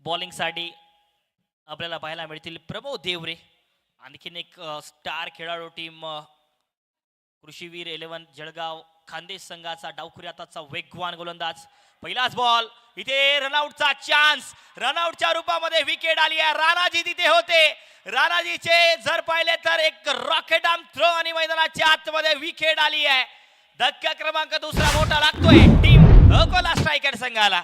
बॉलिंग साठी आपल्याला पाहायला मिळतील प्रमोद देवरे, आणखीन एक स्टार खेळाडू टीम कृषीवीर 11 जळगाव खानदेश संघाचा. डावखुरी हाताचा वेगवान गोलंदाज. पहिलाच बॉल, इथे रनआउटचा चान्स. रनआउटच्या रूपामध्ये विकेट आली आहे. राणाजी तिथे होते. राणाजीचे जर पाहिले तर एक रॉकेट आर्म थ्रो आणि मैदानाच्या आतमध्ये विकेट आली आहे. धक्का क्रमांक दुसरा मोठा लागतोय टीम अकोला स्ट्रायकर संघाला.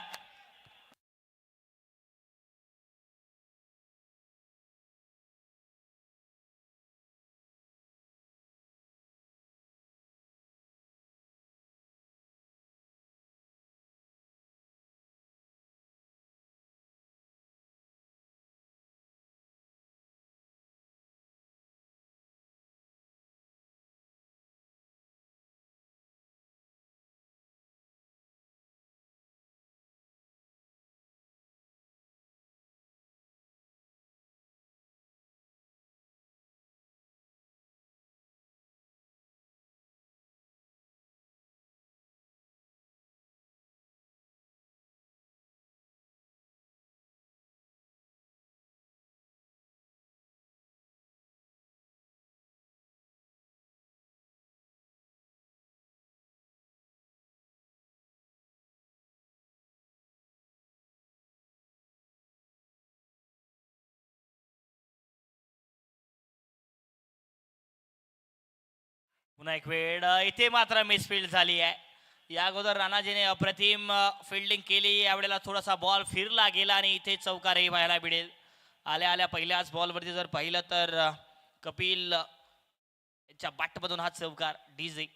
पुन्हा एक वेळ इथे मात्र मिसफिल्ड झाली आहे. या अगोदर राणाजीने अप्रतिम फिल्डिंग केली. यावेळेला थोडासा बॉल फिरला गेला आणि इथे चौकारही व्हायला मिळेल. आल्या आल्या पहिल्याच बॉलवरती जर पाहिलं तर कपिल याच्या बॅटमधून हा चौकार डीजे.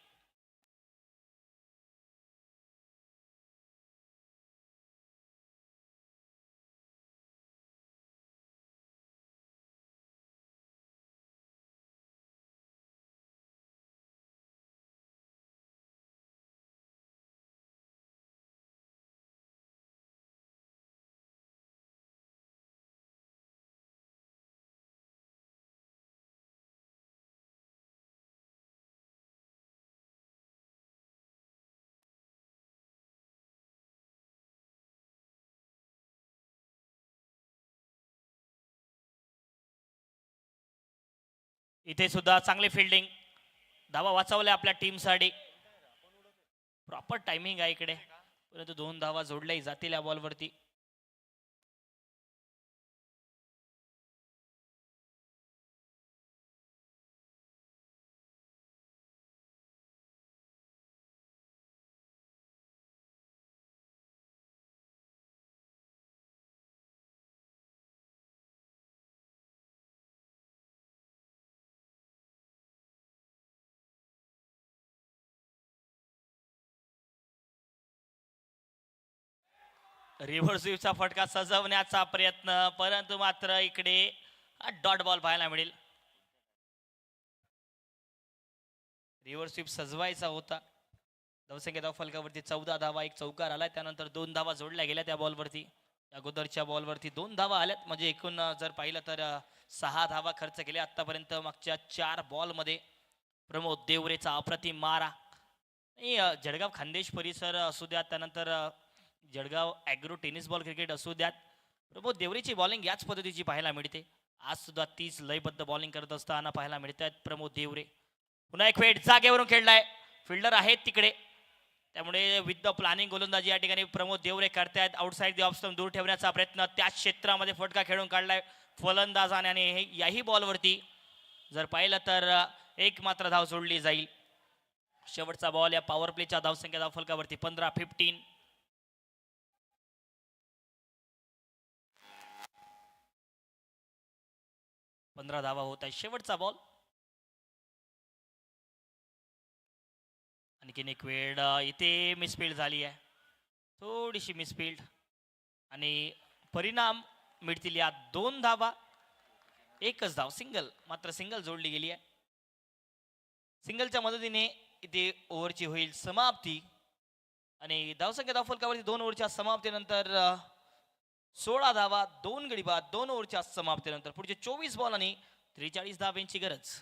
इथे सुद्धा चांगली फिल्डिंग. धावा वाचवल्या आपल्या टीमसाठी. प्रॉपर टायमिंग आहे इकडे, परंतु 2 धावा जोडल्याही जातील या बॉलवरती. रिव्हर्स स्वीपचा फटका सजवण्याचा प्रयत्न, परंतु मात्र इकडे डॉट बॉल पाहायला मिळेल. रिव्हर्स स्वीप सजवायचा होता. धावसंख्या धाव फलकावरती 14 धावा, एक चौकार आलाय. त्यानंतर 2 धावा जोडल्या गेल्या त्या बॉलवरती. अगोदरच्या बॉलवरती 2 धावा आल्यात, म्हणजे एकूण जर पाहिलं तर 6 धावा खर्च केल्या आतापर्यंत. मागच्या 4 बॉलमध्ये प्रमोद देवरेचा अप्रतिम मारा. जळगाव खानदेश परिसर असू द्या, त्यानंतर Jalgaon agro tennis ball cricket असू द्यात, प्रमोद देवरेची बॉलिंग याच पद्धतीची पाहायला मिळते. आज सुद्धा 30 लयबद्ध बॉलिंग करत असताना पाहायला मिळत आहेत प्रमोद देवरे. पुन्हा एक वेळ जागेवरून खेळलाय. फिल्डर आहेत तिकडे, त्यामुळे विथ द प्लॅनिंग गोलंदाजी या ठिकाणी प्रमोद देवरे करतायत. आउटसाईड द ऑफ स्टंप दूर ठेवण्याचा प्रयत्न, त्याच क्षेत्रामध्ये फटका खेळून काढलाय फलंदाजाने. आणि याही बॉलवरती जर पाहिलं तर एक मात्र धाव जोडली जाईल. शेवटचा बॉल या पॉवर प्लेच्या धावसंख्या धाव फलकावरती 15-15. 15 धावा होत आहे. शेवटचा बॉल. आणखीन एक वेळ इथे मिसफिल्ड झाली आहे, थोडीशी मिसफिल्ड, आणि परिणाम मिळतील या 2 धावा, एकच धाव. सिंगल, मात्र सिंगल जोडली गेली आहे. सिंगलच्या मदतीने इथे ओव्हरची होईल समाप्ती. आणि धावसंख्या धाव फलकावरती 2 ओव्हरच्या समाप्तीनंतर 16 धावा, 2 गडी बाद. 2 ओव्हरच्या समाप्तीनंतर पुढचे 24 बॉल आणि 43 धावांची गरज.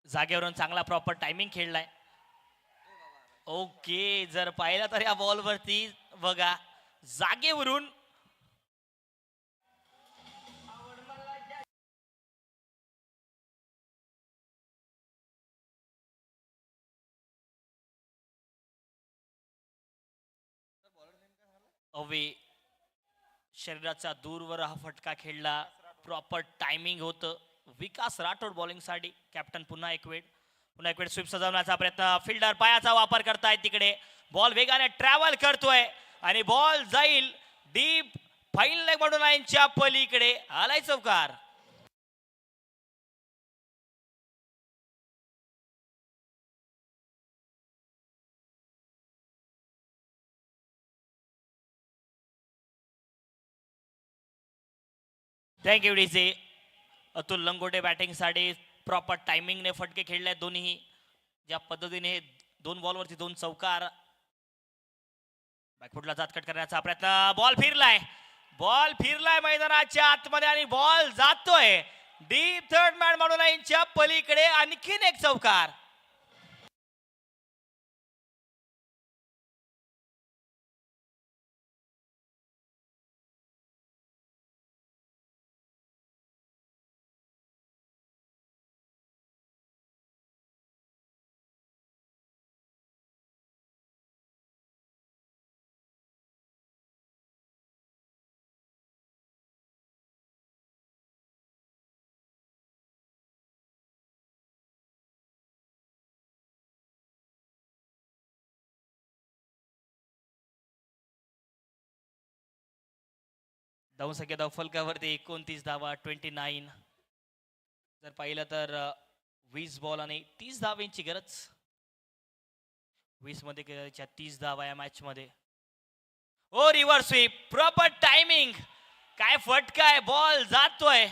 जागेवरून चांगला प्रॉपर टायमिंग खेळलाय. ओके, जर पाहिलं तर या बॉलवरती बघा, जागेवरून अवे शरीराचा दूरवर हा फटका खेळला. प्रॉपर टायमिंग होतं. विकास राठोड बॉलिंगसाठी कॅप्टन. पुन्हा एक वेळ स्वीप सजवण्याचा प्रयत्न. फिल्डर पायाचा वापर करतायत तिकडे. बॉल वेगाने ट्रॅव्हल करतोय आणि बॉल जाईल डीप फाईन लेग बॉर्डर लाईनच्या पलीकडे. आलाय चौकार. Thank you DJ. अतुल लंगोटे बॅटिंगसाठी प्रॉपर टायमिंगने फटके खेळले आहेत दोन्ही. ज्या पद्धतीने 2 बॉलवरती 2 चौकार. बॅकफुटला जात कट करण्याचा प्रयत्न. बॉल फिरलाय मैदानाच्या आतमध्ये आणि बॉल जातोय डीप थर्ड मॅन म्हणून लाईनच्या पलीकडे. आणखीन एक चौकार. धावसंख्या धावफलकावरती 29 धावा 29. जर पाहिलं तर 20 बॉल आणि 30 धावांची गरज. 20 मध्ये करायच्या 30 धावा या मॅच मध्ये. ओ रिव्हर्स स्वीप. Proper timing. काय फटका आहे. बॉल जातोय.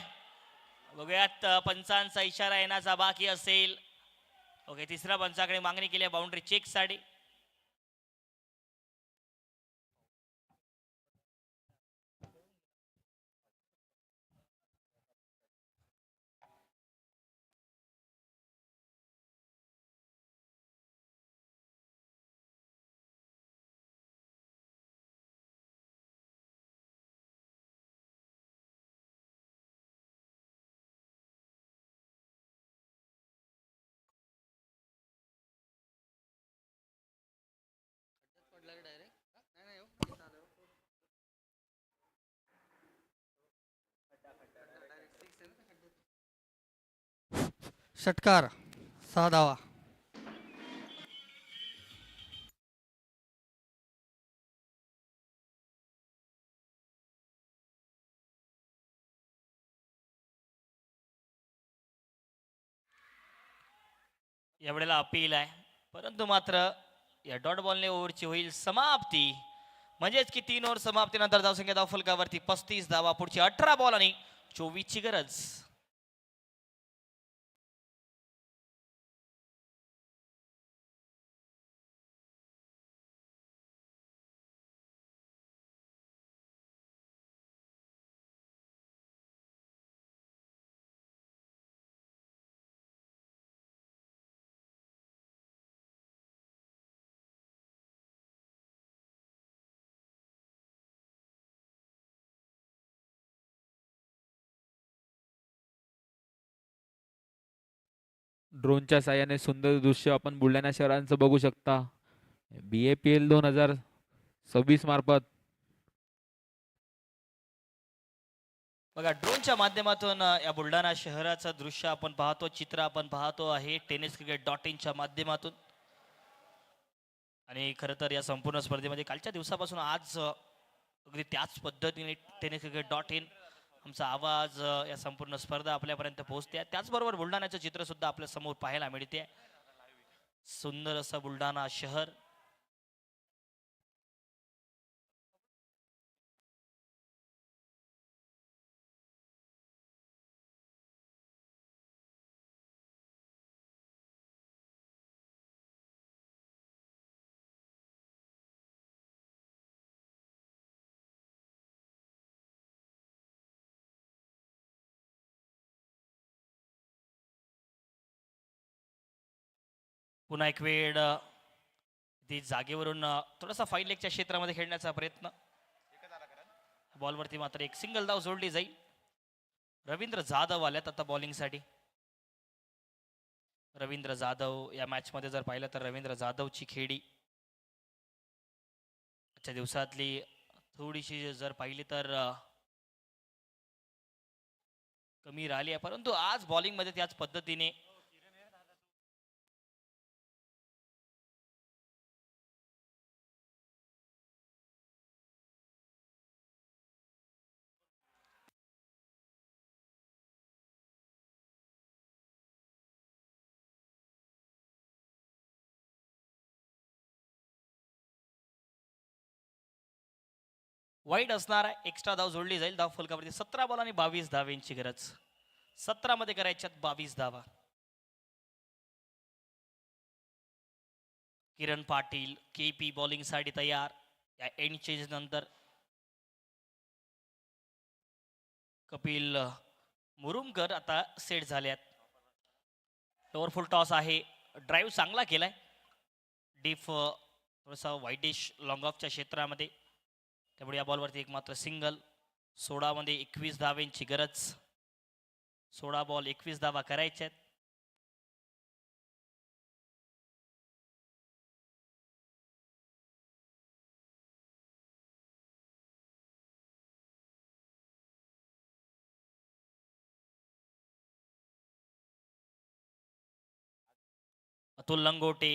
बघूयात पंचांचा इशारा येण्याचा बाकी असेल. ओके, तिसऱ्या पंचाकडे मागणी केली आहे बाउंड्री चेक साठी. षटकार 6 धावा. यावेळेला अपील आहे, परंतु मात्र या डॉट बॉलने ओव्हरची होईल समाप्ती. म्हणजेच की 3 ओव्हर समाप्तीनंतर धावसंख्या धावफलकावरती 35 धावा. पुढची 18 बॉल आणि 24 ची गरज. ड्रोनच्या साहाय्याने सुंदर दृश्य आपण बुलढाणा शहरांचं बघू शकता. BAPL 2026 मार्फत बघा, ड्रोनच्या माध्यमातून या बुलढाणा शहराचं दृश्य आपण पाहतो, चित्र आपण पाहतो आहे टेनिस क्रिकेट .in माध्यमातून. आणि खरं तर या संपूर्ण स्पर्धेमध्ये कालच्या दिवसापासून आज अगदी त्याच पद्धतीने टेनिस क्रिकेट .in आमचा आवाज या संपूर्ण स्पर्धा आपल्यापर्यंत पोहोचते. त्याचबरोबर बुलढाण्याचं चित्र सुद्धा आपल्या समोर पाहायला मिळते. सुंदर असं बुलढाणा शहर. पुन्हा एक वेळ ती जागेवरून थोडासा फाईन लेगच्या क्षेत्रामध्ये खेळण्याचा प्रयत्न. बॉलवरती मात्र एक सिंगल धाव जोडली जाईल. रवींद्र जाधव आल्यात आता बॉलिंगसाठी. रवींद्र जाधव या मॅच मध्ये जर पाहिलं तर रवींद्र जाधवची खेळी आजच्या दिवसातली थोडीशी जर पाहिली तर कमी राहिली आहे, परंतु आज बॉलिंग मध्ये त्याच पद्धतीने वाईट असणार आहे, एक्स्ट्रा धाव जोडली जाईल. धाव फलकावरती 17 बॉल आणि 22 धावेंची गरज. 17 मध्ये करायच्यात 22 धावा. किरण पाटील KP बॉलिंग साठी तयार. या एंड चेंज नंतर कपिल मुरुमकर आता सेट झाल्यात. ओव्हरफुल टॉस आहे, ड्राईव्ह चांगला केलाय, डीप थोडासा वाईटिश लॉंग ऑफच्या क्षेत्रामध्ये, त्यामुळे या बॉलवरती एक मात्र सिंगल. 16 मध्ये 21 धावेंची गरज. 16 बॉल 21 धावा करायच्या आहेत. अतुल लंगोटे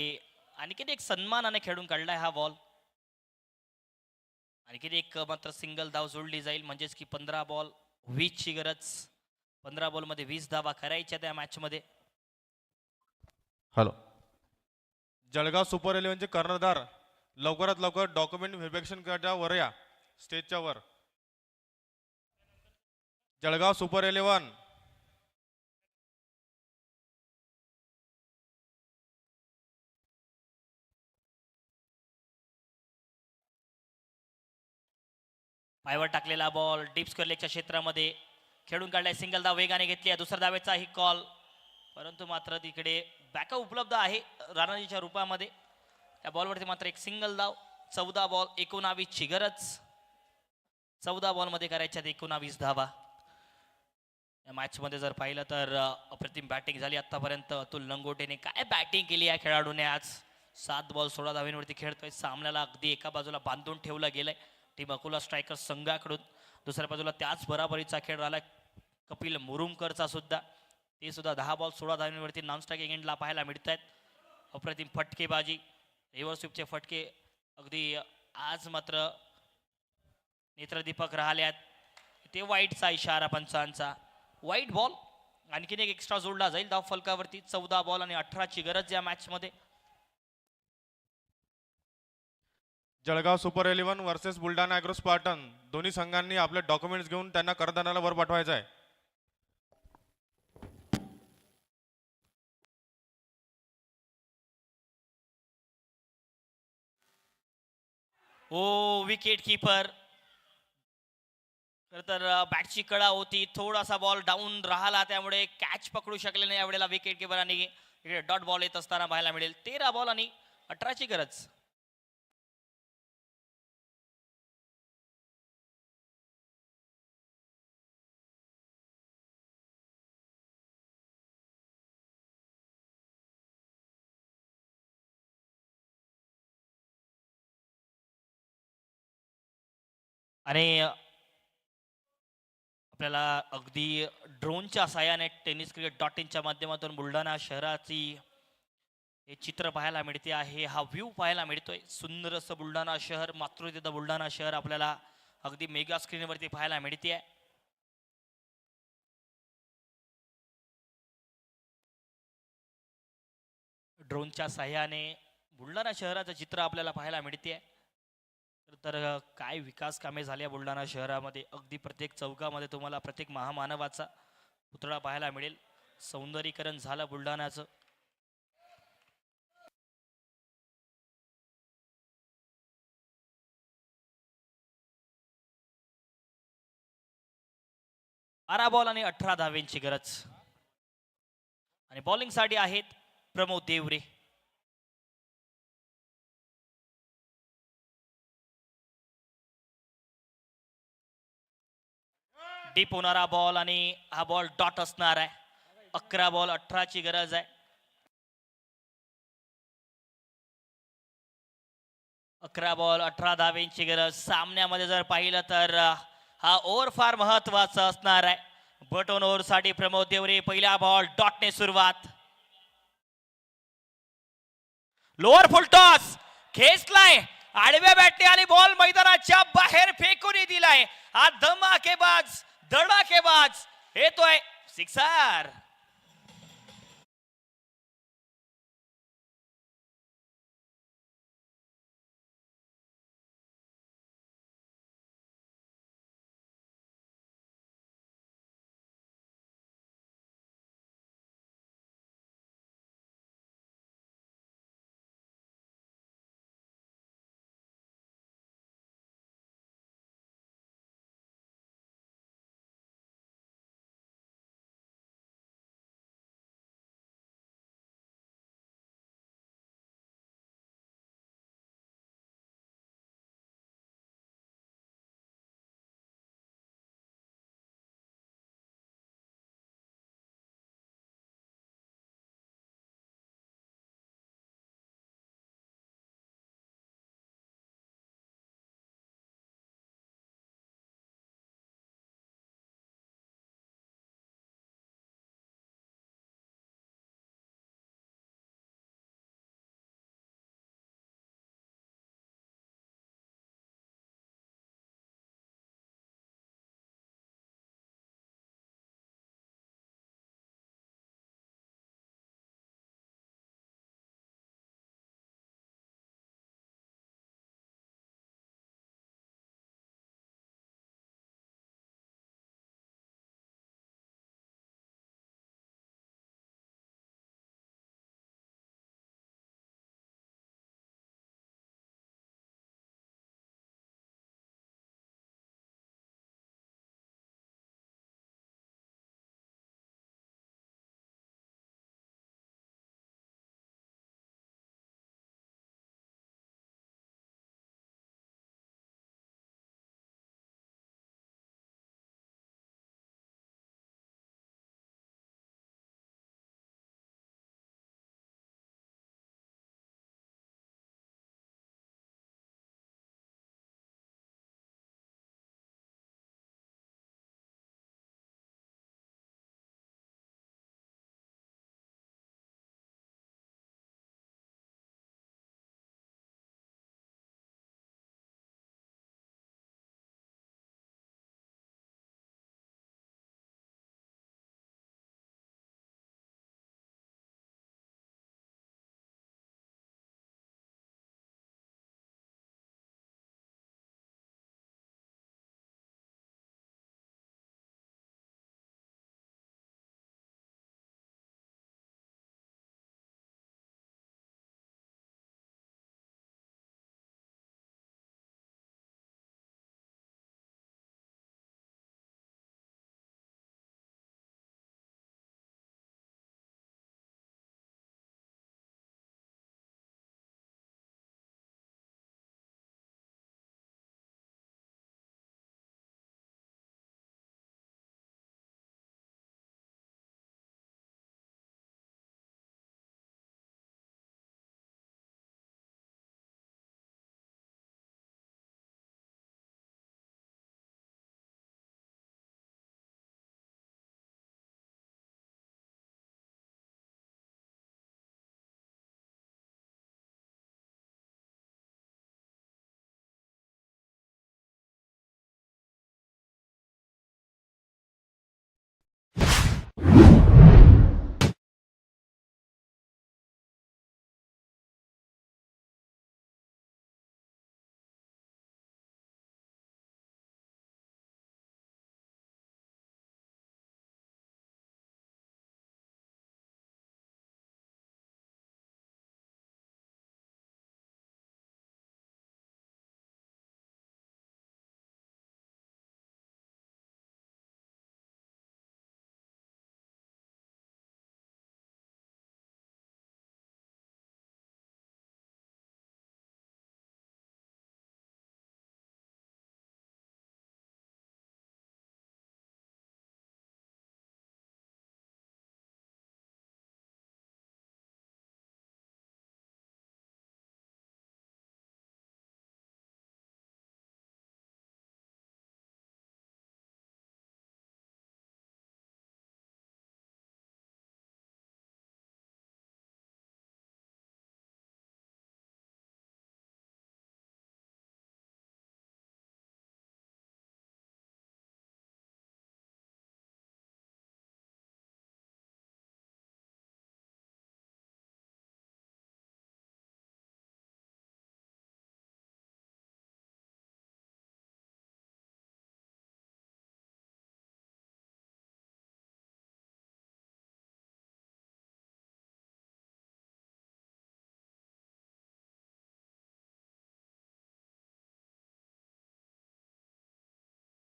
आणखीन एक सन्मानाने खेळून काढलाय हा बॉल. आणखीन एक मात्र सिंगल धाव जोडली जाईल, म्हणजेच की 15 बॉल 20 ची गरज. 15 बॉल मध्ये 20 धावा करायच्या त्या मॅच मध्ये. हॅलो, जळगाव सुपर 11चे कर्णधार लवकरात लवकर डॉक्युमेंट व्हेरिफिकेशन करता वर या, स्टेजच्या वर. जळगाव सुपर 11. पायवर टाकलेला बॉल डीप स्क्वेअर लेगच्या क्षेत्रामध्ये खेळून काढलाय. सिंगल धाव वेगाने घेतली आहे. दुसऱ्या धावेचा ही कॉल, परंतु मात्र तिकडे बॅकअप उपलब्ध आहे राणाजीच्या रूपामध्ये. त्या बॉलवरती मात्र एक सिंगल धाव. 14 बॉल 19 ची गरज. 14 बॉलमध्ये करायच्यात 19 धावा. या मॅच मध्ये जर पाहिलं तर अप्रतिम बॅटिंग झाली आतापर्यंत. अतुल लंगोटेने काय बॅटिंग केली या खेळाडूने आज. 7 बॉल 16 धावेंवरती खेळतोय. सामन्याला अगदी एका बाजूला बांधून ठेवलं गेलंय टीम अकोला स्ट्रायकर संघाकडून. दुसऱ्या बाजूला त्याच बराबरीचा खेळ झाला कपिल मुरुमकरचा सुद्धा. ते सुद्धा 10 बॉल 16 धावेंवरती नॉन स्ट्रायकिंग एंडला पाहायला मिळत आहेत. अप्रतिम फटकेबाजी, रिव्हर्स स्वीपचे फटके अगदी आज मात्र नेत्रदीपक राहिल्यात. ते वाईटचा इशारा पंचांचा. वाईट बॉल आणखीन एक एक्स्ट्रा जोडला जाईल धाव फलकावरती. 14 बॉल आणि 18 ची गरज या मॅच मध्ये. Jalgaon super 11 versus Buldhana agro Spartan. दोन्ही संघांनी आपले डॉक्युमेंट्स घेऊन त्यांना कर्णधाराला वर पाठवायचं आहे. ओ विकेट कीपर. तर बॅटची कडा होती, थोडासा बॉल डाऊन राहिला, त्यामुळे कॅच पकडू शकले नाही यावेळेला विकेट किपरांनी. इकडे डॉट बॉल येत असताना पाहायला मिळेल. 13 बॉल आणि 18 ची गरज. आणि आपल्याला अगदी ड्रोनच्या साहाय्याने tenniscricket.in माध्यमातून बुलढाणा शहराची हे चित्र पाहायला मिळते आहे. हा व्ह्यू पाहायला मिळतोय. सुंदर असं बुलढाणा शहर, मातृतिथं बुलढाणा शहर आपल्याला अगदी मेगा स्क्रीनवरती पाहायला मिळते आहे. ड्रोनच्या साहाय्याने बुलढाणा शहराचं चित्र आपल्याला पाहायला मिळते आहे. तर काय विकास कामे झाली आहे बुलढाणा शहरामध्ये. अगदी प्रत्येक चौकामध्ये तुम्हाला प्रत्येक महामानवाचा पुतळा पाहायला मिळेल. सौंदर्यीकरण झालं बुलढाण्याचं. बारा बॉल आणि 18 धावेंची गरज. आणि बॉलिंग साठी आहेत प्रमोद देवरे. डीप होणारा बॉल आणि हा बॉल डॉट असणार आहे. 11 बॉल 18 ची गरज आहे. 11 बॉल 18 धावेंची गरज. सामन्यामध्ये जर पाहिलं तर हा ओव्हर फार महत्वाचा असणार आहे. बटन ओव्हर साठी प्रमोद देवरे. पहिला बॉल डॉटने सुरुवात. लोअर फुल टॉस खेचलाय आडव्या बॅटने आणि बॉल मैदानाच्या बाहेर फेकून दिलाय. हा धमाकेबाज धडाकेबाज येतोय सिक्सर.